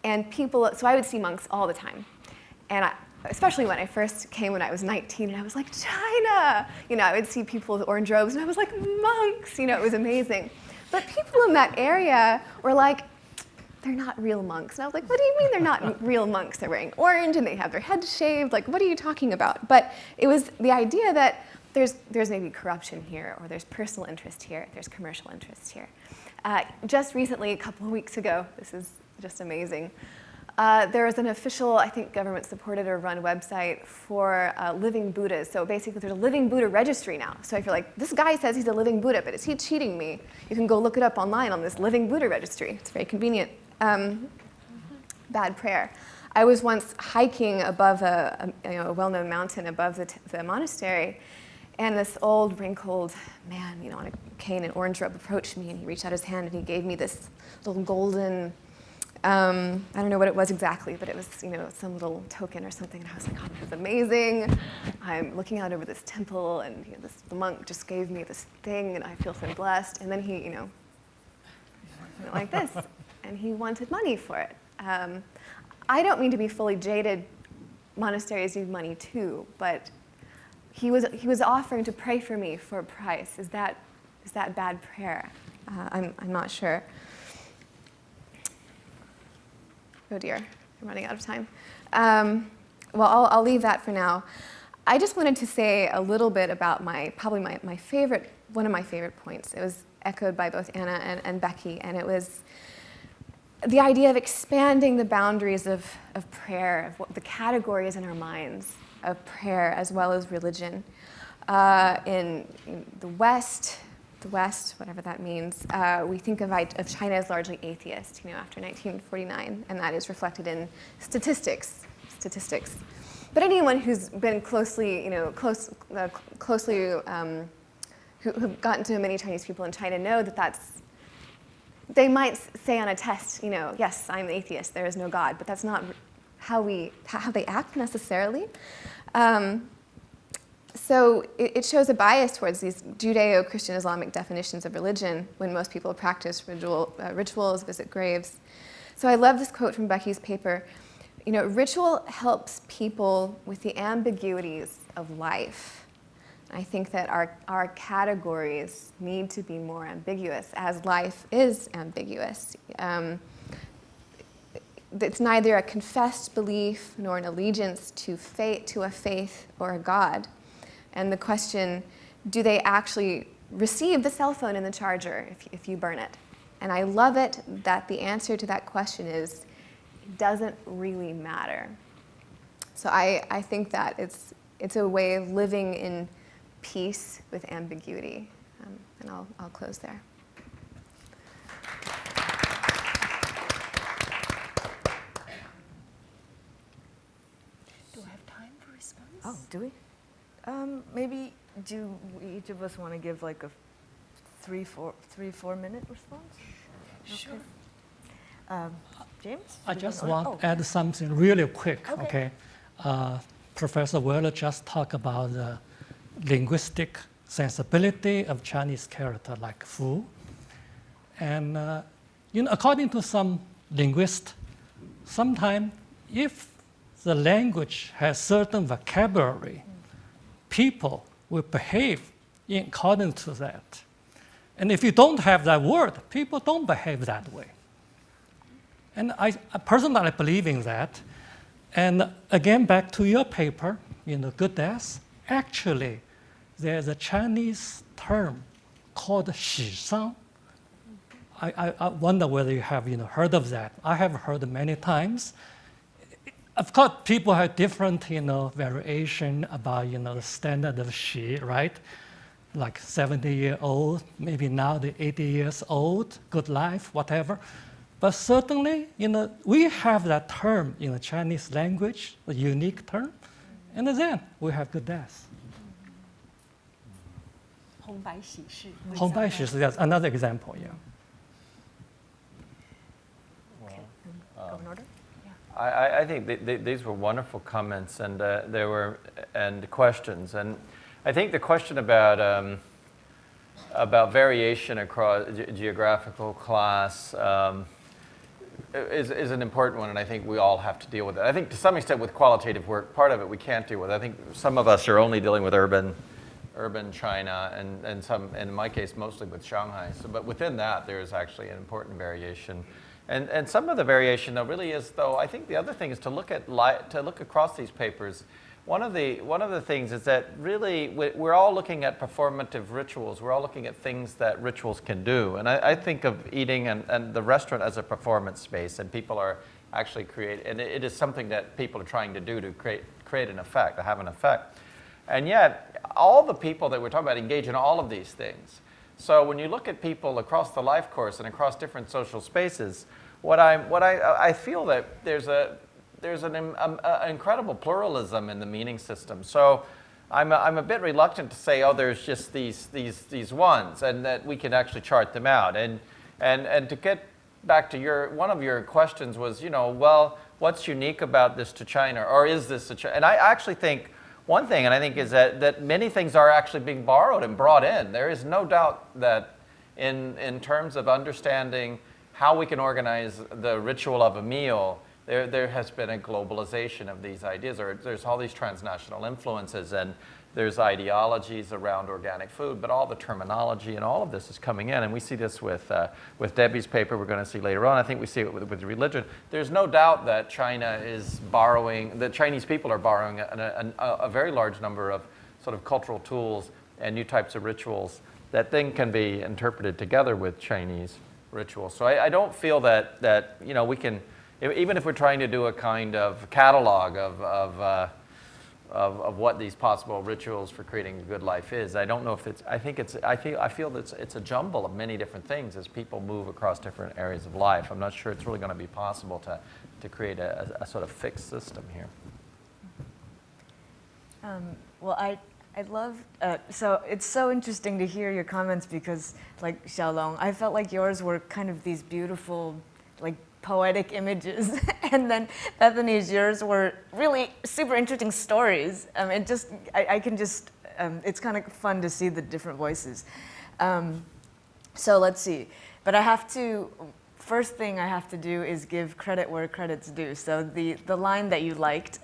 Speaker 5: And so I would see monks all the time. And especially when I first came when I was 19, and I was like, China! I would see people with orange robes, and I was like, monks! It was amazing. But people in that area were like, they're not real monks. And I was like, what do you mean they're not real monks? They're wearing orange, and they have their heads shaved. Like, what are you talking about? But it was the idea that there's maybe corruption here, or there's personal interest here, there's commercial interest here. Just recently, a couple of weeks ago, this is just amazing. There is an official, I think, government-supported or run website for living Buddhas. So basically, there's a living Buddha registry now. So if you're like, this guy says he's a living Buddha, but is he cheating me? You can go look it up online on this living Buddha registry. It's very convenient. Bad prayer. I was once hiking above a well-known mountain above the monastery, and this old, wrinkled man, on a cane and orange robe approached me, and he reached out his hand and he gave me this little golden. I don't know what it was exactly, but it was, some little token or something. And I was like, oh, this is amazing. I'm looking out over this temple, and the monk just gave me this thing, and I feel so blessed. And then he, went like this, and he wanted money for it. I don't mean to be fully jaded. Monasteries need money too, but he was offering to pray for me for a price. Is that bad prayer? I'm not sure. Oh dear, I'm running out of time. Well, I'll leave that for now. I just wanted to say a little bit about one of my favorite points. It was echoed by both Anna and Becky, and it was the idea of expanding the boundaries of prayer, of what the categories in our minds. of prayer as well as religion. In the West, whatever that means, we think of China as largely atheist, after 1949, and that is reflected in statistics. But anyone who's been closely, who've gotten to know many Chinese people in China know that they might say on a test, yes, I'm atheist, there is no God, but that's not how they act necessarily. So it shows a bias towards these Judeo-Christian Islamic definitions of religion when most people practice rituals, visit graves. So I love this quote from Becky's paper. Ritual helps people with the ambiguities of life. I think that our categories need to be more ambiguous, as life is ambiguous. It's neither a confessed belief nor an allegiance to a faith or a God. And the question, do they actually receive the cell phone in the charger if you burn it? And I love it that the answer to that question is, it doesn't really matter. So I think that it's a way of living in peace with ambiguity. And I'll close there.
Speaker 3: Do I have time for response?
Speaker 1: Oh, do we? Maybe do each of us want to give like a 3-4 minute response?
Speaker 3: Sure.
Speaker 1: Okay. James?
Speaker 2: I just want to add something really quick, okay? Professor Weller just talked about the linguistic sensibility of Chinese character like fu. And according to some linguists, sometimes if the language has certain vocabulary, people will behave in accordance to that. And if you don't have that word, people don't behave that way. And I personally believe in that. And again, back to your paper, good death, actually, there's a Chinese term called "xi sang." I wonder whether you have heard of that. I have heard many times. Of course, people have different variation about the standard of xi, right? Like 70-year-old, maybe now they're 80 years old, good life, whatever. But certainly, we have that term in the Chinese language, a unique term, and then we have good death.
Speaker 3: 红白喜事.
Speaker 2: 红白喜事, that's another example, yeah.
Speaker 1: Go in order?
Speaker 6: I think these were wonderful comments and questions. And I think the question about variation across geographical class is an important one, and I think we all have to deal with it. I think to some extent with qualitative work, part of it we can't deal with. I think some of us are only dealing with urban China, and some, in my case, mostly with Shanghai. So, but within that, there is actually an important variation. And some of the variation, though, really is, though, I think the other thing is to look across these papers. One of the things is that really we're all looking at performative rituals. We're all looking at things that rituals can do. And I think of eating and the restaurant as a performance space, and people are actually and it is something that people are trying to do to create an effect, to have an effect. And yet, all the people that we're talking about engage in all of these things. So when you look at people across the life course and across different social spaces, I feel that there's an incredible pluralism in the meaning system. So I'm a bit reluctant to say, oh, there's just these ones, and that we can actually chart them out. And to get back to one of your questions was, well, what's unique about this to China, or is this a China? And I actually think one thing, and I think is that many things are actually being borrowed and brought in. There is no doubt that in terms of understanding how we can organize the ritual of a meal, there has been a globalization of these ideas. There's all these transnational influences, and there's ideologies around organic food, but all the terminology and all of this is coming in. And we see this with Debbie's paper we're going to see later on. I think we see it with religion. There's no doubt that the Chinese people are borrowing a very large number of sort of cultural tools and new types of rituals that then can be interpreted together with Chinese rituals. So I don't feel that we can, even if we're trying to do a kind of catalog of of what these possible rituals for creating a good life is. I don't know if it's, I feel that it's a jumble of many different things as people move across different areas of life. I'm not sure it's really going to be possible to create a sort of fixed system here.
Speaker 1: Well, I love, so it's so interesting to hear your comments because, like Xiaolong, I felt like yours were kind of these beautiful, like poetic images, and then Bethany's, yours were really super interesting stories. It just, I can just, it's kind of fun to see the different voices. So let's see, but I have to, first thing I have to do is give credit where credit's due. So the line that you liked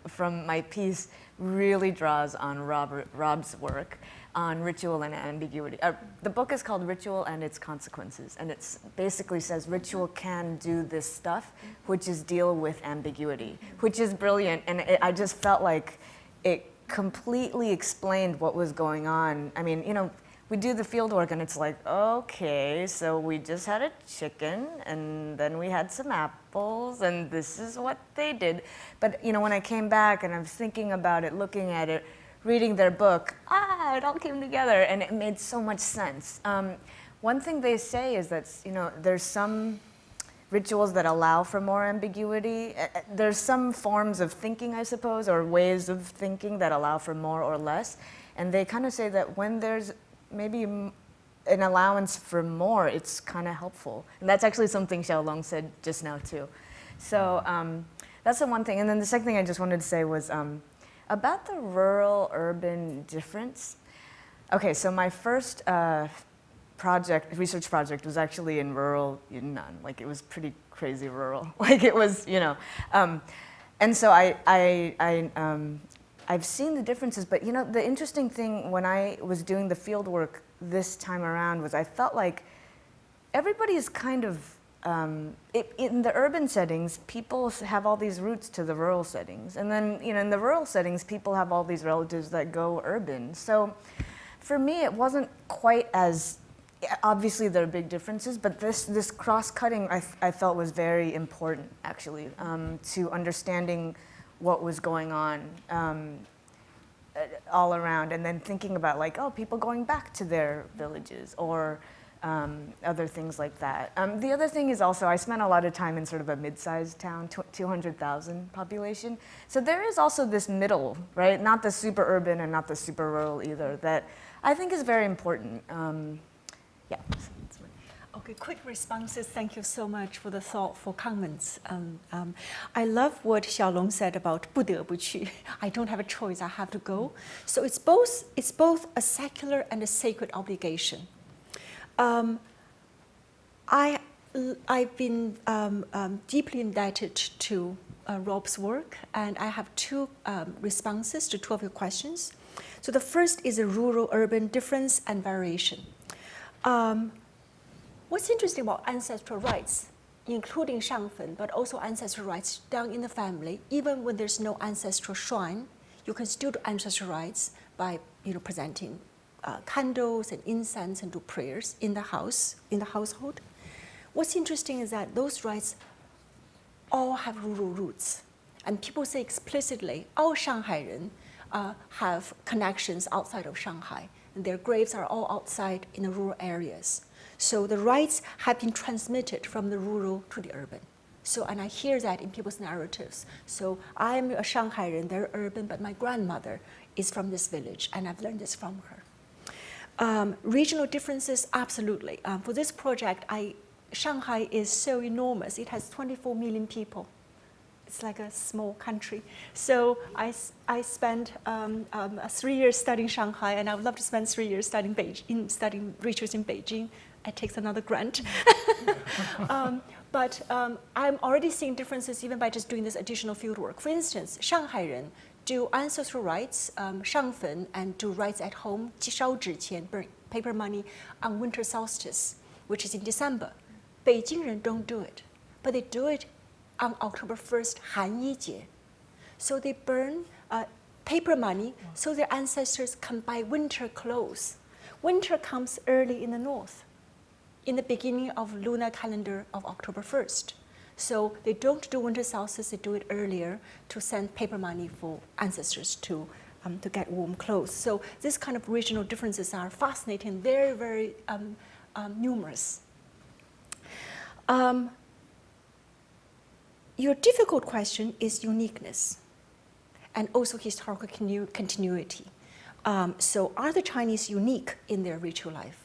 Speaker 1: from my piece really draws on Rob's work on ritual and ambiguity. The book is called Ritual and Its Consequences, and it basically says ritual can do this stuff, which is deal with ambiguity, which is brilliant. And I just felt like it completely explained what was going on. I mean, you know, we do the field work and it's like, okay, so we just had a chicken and then we had some apples and this is what they did. But, you know, when I came back and I was thinking about it, looking at it, reading their book, it all came together and it made so much sense. One thing they say is that, you know, there's some rituals that allow for more ambiguity. There's some forms of thinking, I suppose, or ways of thinking that allow for more or less. And they kind of say that when there's maybe an allowance for more, it's kind of helpful. And that's actually something Xiaolong said just now too. So that's the one thing. And then the second thing I just wanted to say was about the rural-urban difference. Okay, so my first research project was actually in rural Yunnan. Like it was pretty crazy rural. Like it was, you know. And so I've seen the differences, but you know, the interesting thing when I was doing the field work this time around was I felt like everybody's kind of, in the urban settings, people have all these roots to the rural settings. And then, you know, in the rural settings, people have all these relatives that go urban. So for me, it wasn't quite as, obviously there are big differences, but this cross-cutting I felt was very important, actually, to understanding what was going on all around, and then thinking about like, oh, people going back to their villages or other things like that. The other thing is also I spent a lot of time in sort of a mid-sized town, 200,000 population. So there is also this middle, right? Not the super urban and not the super rural either, that I think is very important. Yeah.
Speaker 3: Okay, quick responses. Thank you so much for the thoughtful comments. I love what Xiaolong said about 不得不去. I don't have a choice, I have to go. So it's both a secular and a sacred obligation. I've been deeply indebted to Rob's work, and I have two responses to two of your questions. So the first is a rural-urban difference and variation. What's interesting about ancestral rites, including shangfen, but also ancestral rites down in the family, even when there's no ancestral shrine, you can still do ancestral rites by, you know, presenting candles and incense and do prayers in the house, in the household. What's interesting is that those rites all have rural roots. And people say explicitly, all Shanghairen have connections outside of Shanghai. And their graves are all outside in the rural areas. So the rites have been transmitted from the rural to the urban. So, and I hear that in people's narratives. So I'm a Shanghairen, they're urban, but my grandmother is from this village, and I've learned this from her. Regional differences, absolutely. For this project, Shanghai is so enormous. It has 24 million people. It's like a small country. So I spent 3 years studying Shanghai, and I would love to spend 3 years studying rituals in Beijing. It takes another grant. But I'm already seeing differences even by just doing this additional field work. For instance, Shanghairen do ancestral rites, shangfen, and do rites at home, 烧纸钱, burn paper money, on winter solstice, which is in December. Beijing don't do it, but they do it on October 1st, 寒衣节. So they burn paper money so their ancestors can buy winter clothes. Winter comes early in the north, in the beginning of lunar calendar of October 1st. So they don't do winter solstice, they do it earlier to send paper money for ancestors to get warm clothes. So this kind of regional differences are fascinating, very, very numerous. Your difficult question is uniqueness and also historical continuity. So are the Chinese unique in their ritual life?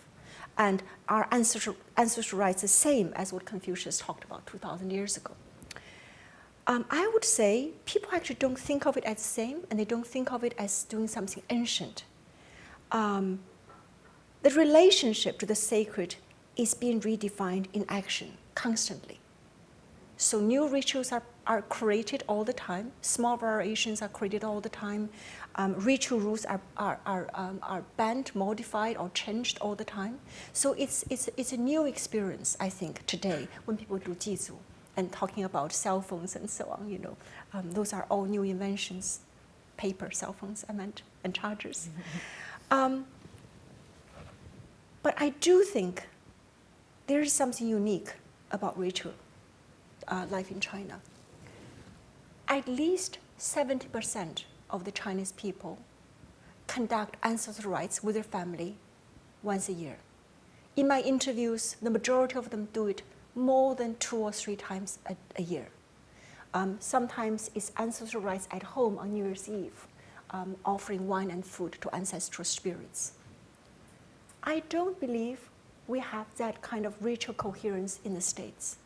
Speaker 3: And are ancestral rites the same as what Confucius talked about 2,000 years ago? I would say people actually don't think of it as the same, and they don't think of it as doing something ancient. The relationship to the sacred is being redefined in action constantly. So new rituals are created all the time. Small variations are created all the time. Ritual rules are banned, modified, or changed all the time. So it's a new experience, I think, today when people do jizu and talking about cell phones and so on. You know, those are all new inventions. Paper cell phones, I meant, and chargers. But I do think there is something unique about ritual life in China. At least 70% of the Chinese people conduct ancestral rites with their family once a year. In my interviews, the majority of them do it more than 2 or 3 times a year. Sometimes it's ancestral rites at home on New Year's Eve, offering wine and food to ancestral spirits. I don't believe we have that kind of ritual coherence in the States.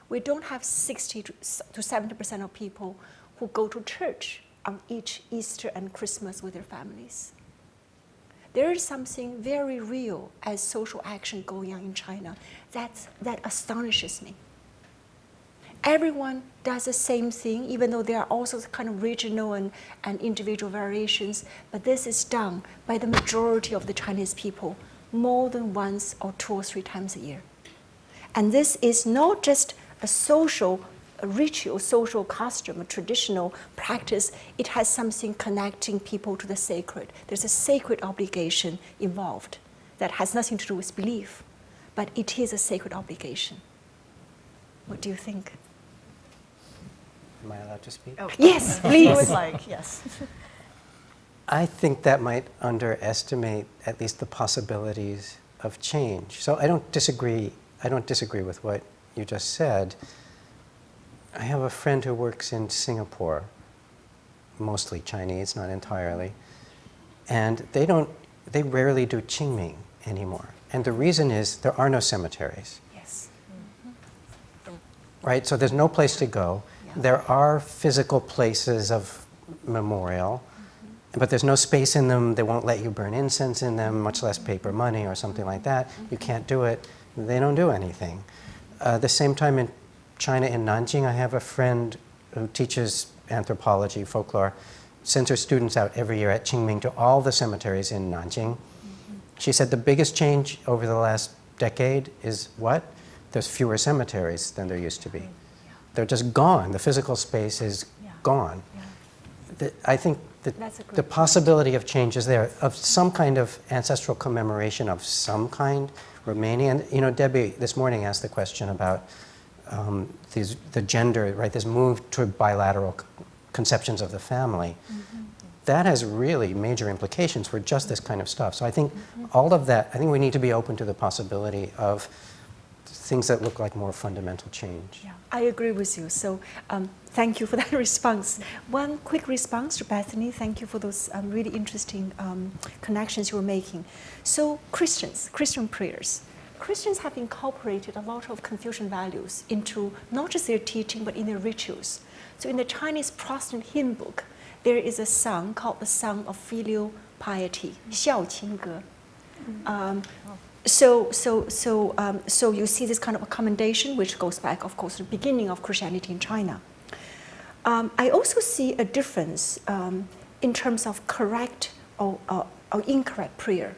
Speaker 3: We don't have 60 to 70% of people who go to church on each Easter and Christmas with their families. There is something very real as social action going on in China that astonishes me. Everyone does the same thing, even though there are also kind of regional and individual variations, but this is done by the majority of the Chinese people more than once or 2 or 3 times a year. And this is not just a social ritual, social custom, a traditional practice. It has something connecting people to the sacred. There's a sacred obligation involved that has nothing to do with belief, but it is a sacred obligation. What do you think?
Speaker 4: Am I allowed to speak?
Speaker 1: Oh,
Speaker 3: Yes,
Speaker 1: I
Speaker 3: please.
Speaker 1: would like, yes.
Speaker 4: I think that might underestimate at least the possibilities of change. So I don't disagree with what you just said. I have a friend who works in Singapore, mostly Chinese, not entirely, and they rarely do Qingming anymore. And the reason is there are no cemeteries.
Speaker 3: Yes.
Speaker 4: Right? So there's no place to go.
Speaker 3: Yeah.
Speaker 4: There are physical places of memorial, but there's no space in them. They won't let you burn incense in them, much less paper money or something like that. You can't do it. They don't do anything. The same time in China, in Nanjing, I have a friend who teaches anthropology, folklore, sends her students out every year at Qingming to all the cemeteries in Nanjing. She said the biggest change over the last decade is what? There's fewer cemeteries than there used to be. They're just gone. The physical space is gone. I think that the possibility of change is there, of some kind of ancestral commemoration of some kind remaining. And you know, Debbie this morning asked the question about the gender, right? This move toward bilateral conceptions of the family. That has really major implications for just this kind of stuff. So I think all of that, I think we need to be open to the possibility of things that look like more fundamental change.
Speaker 3: Yeah, I agree with you. So thank you for that response. One quick response to Bethany. Thank you for those really interesting connections you were making. So Christian prayers. Christians have incorporated a lot of Confucian values into not just their teaching, but in their rituals. So in the Chinese Protestant hymn book, there is a song called the Song of Filial Piety, 孝亲歌. So you see this kind of a commendation, which goes back, of course, to the beginning of Christianity in China. I also see a difference in terms of correct or incorrect prayer.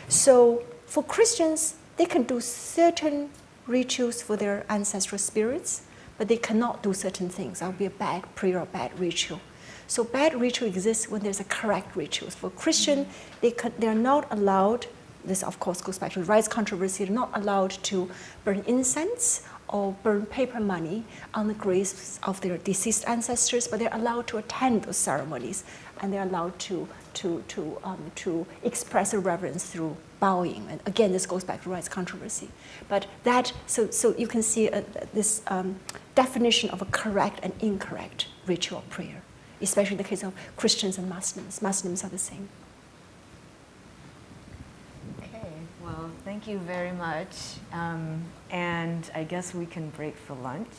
Speaker 3: So for Christians, they can do certain rituals for their ancestral spirits, but they cannot do certain things. That would be a bad prayer or bad ritual. So bad ritual exists when there's a correct ritual. For Christian, they're not allowed, this of course goes back to the rights controversy, they're not allowed to burn incense or burn paper money on the graves of their deceased ancestors, but they're allowed to attend those ceremonies, and they're allowed to express a reverence through bowing. And again, this goes back to rights controversy. But that, so you can see this definition of a correct and incorrect ritual prayer, especially in the case of Christians and Muslims. Muslims are the same.
Speaker 1: Okay, well, thank you very much. And I guess we can break for lunch.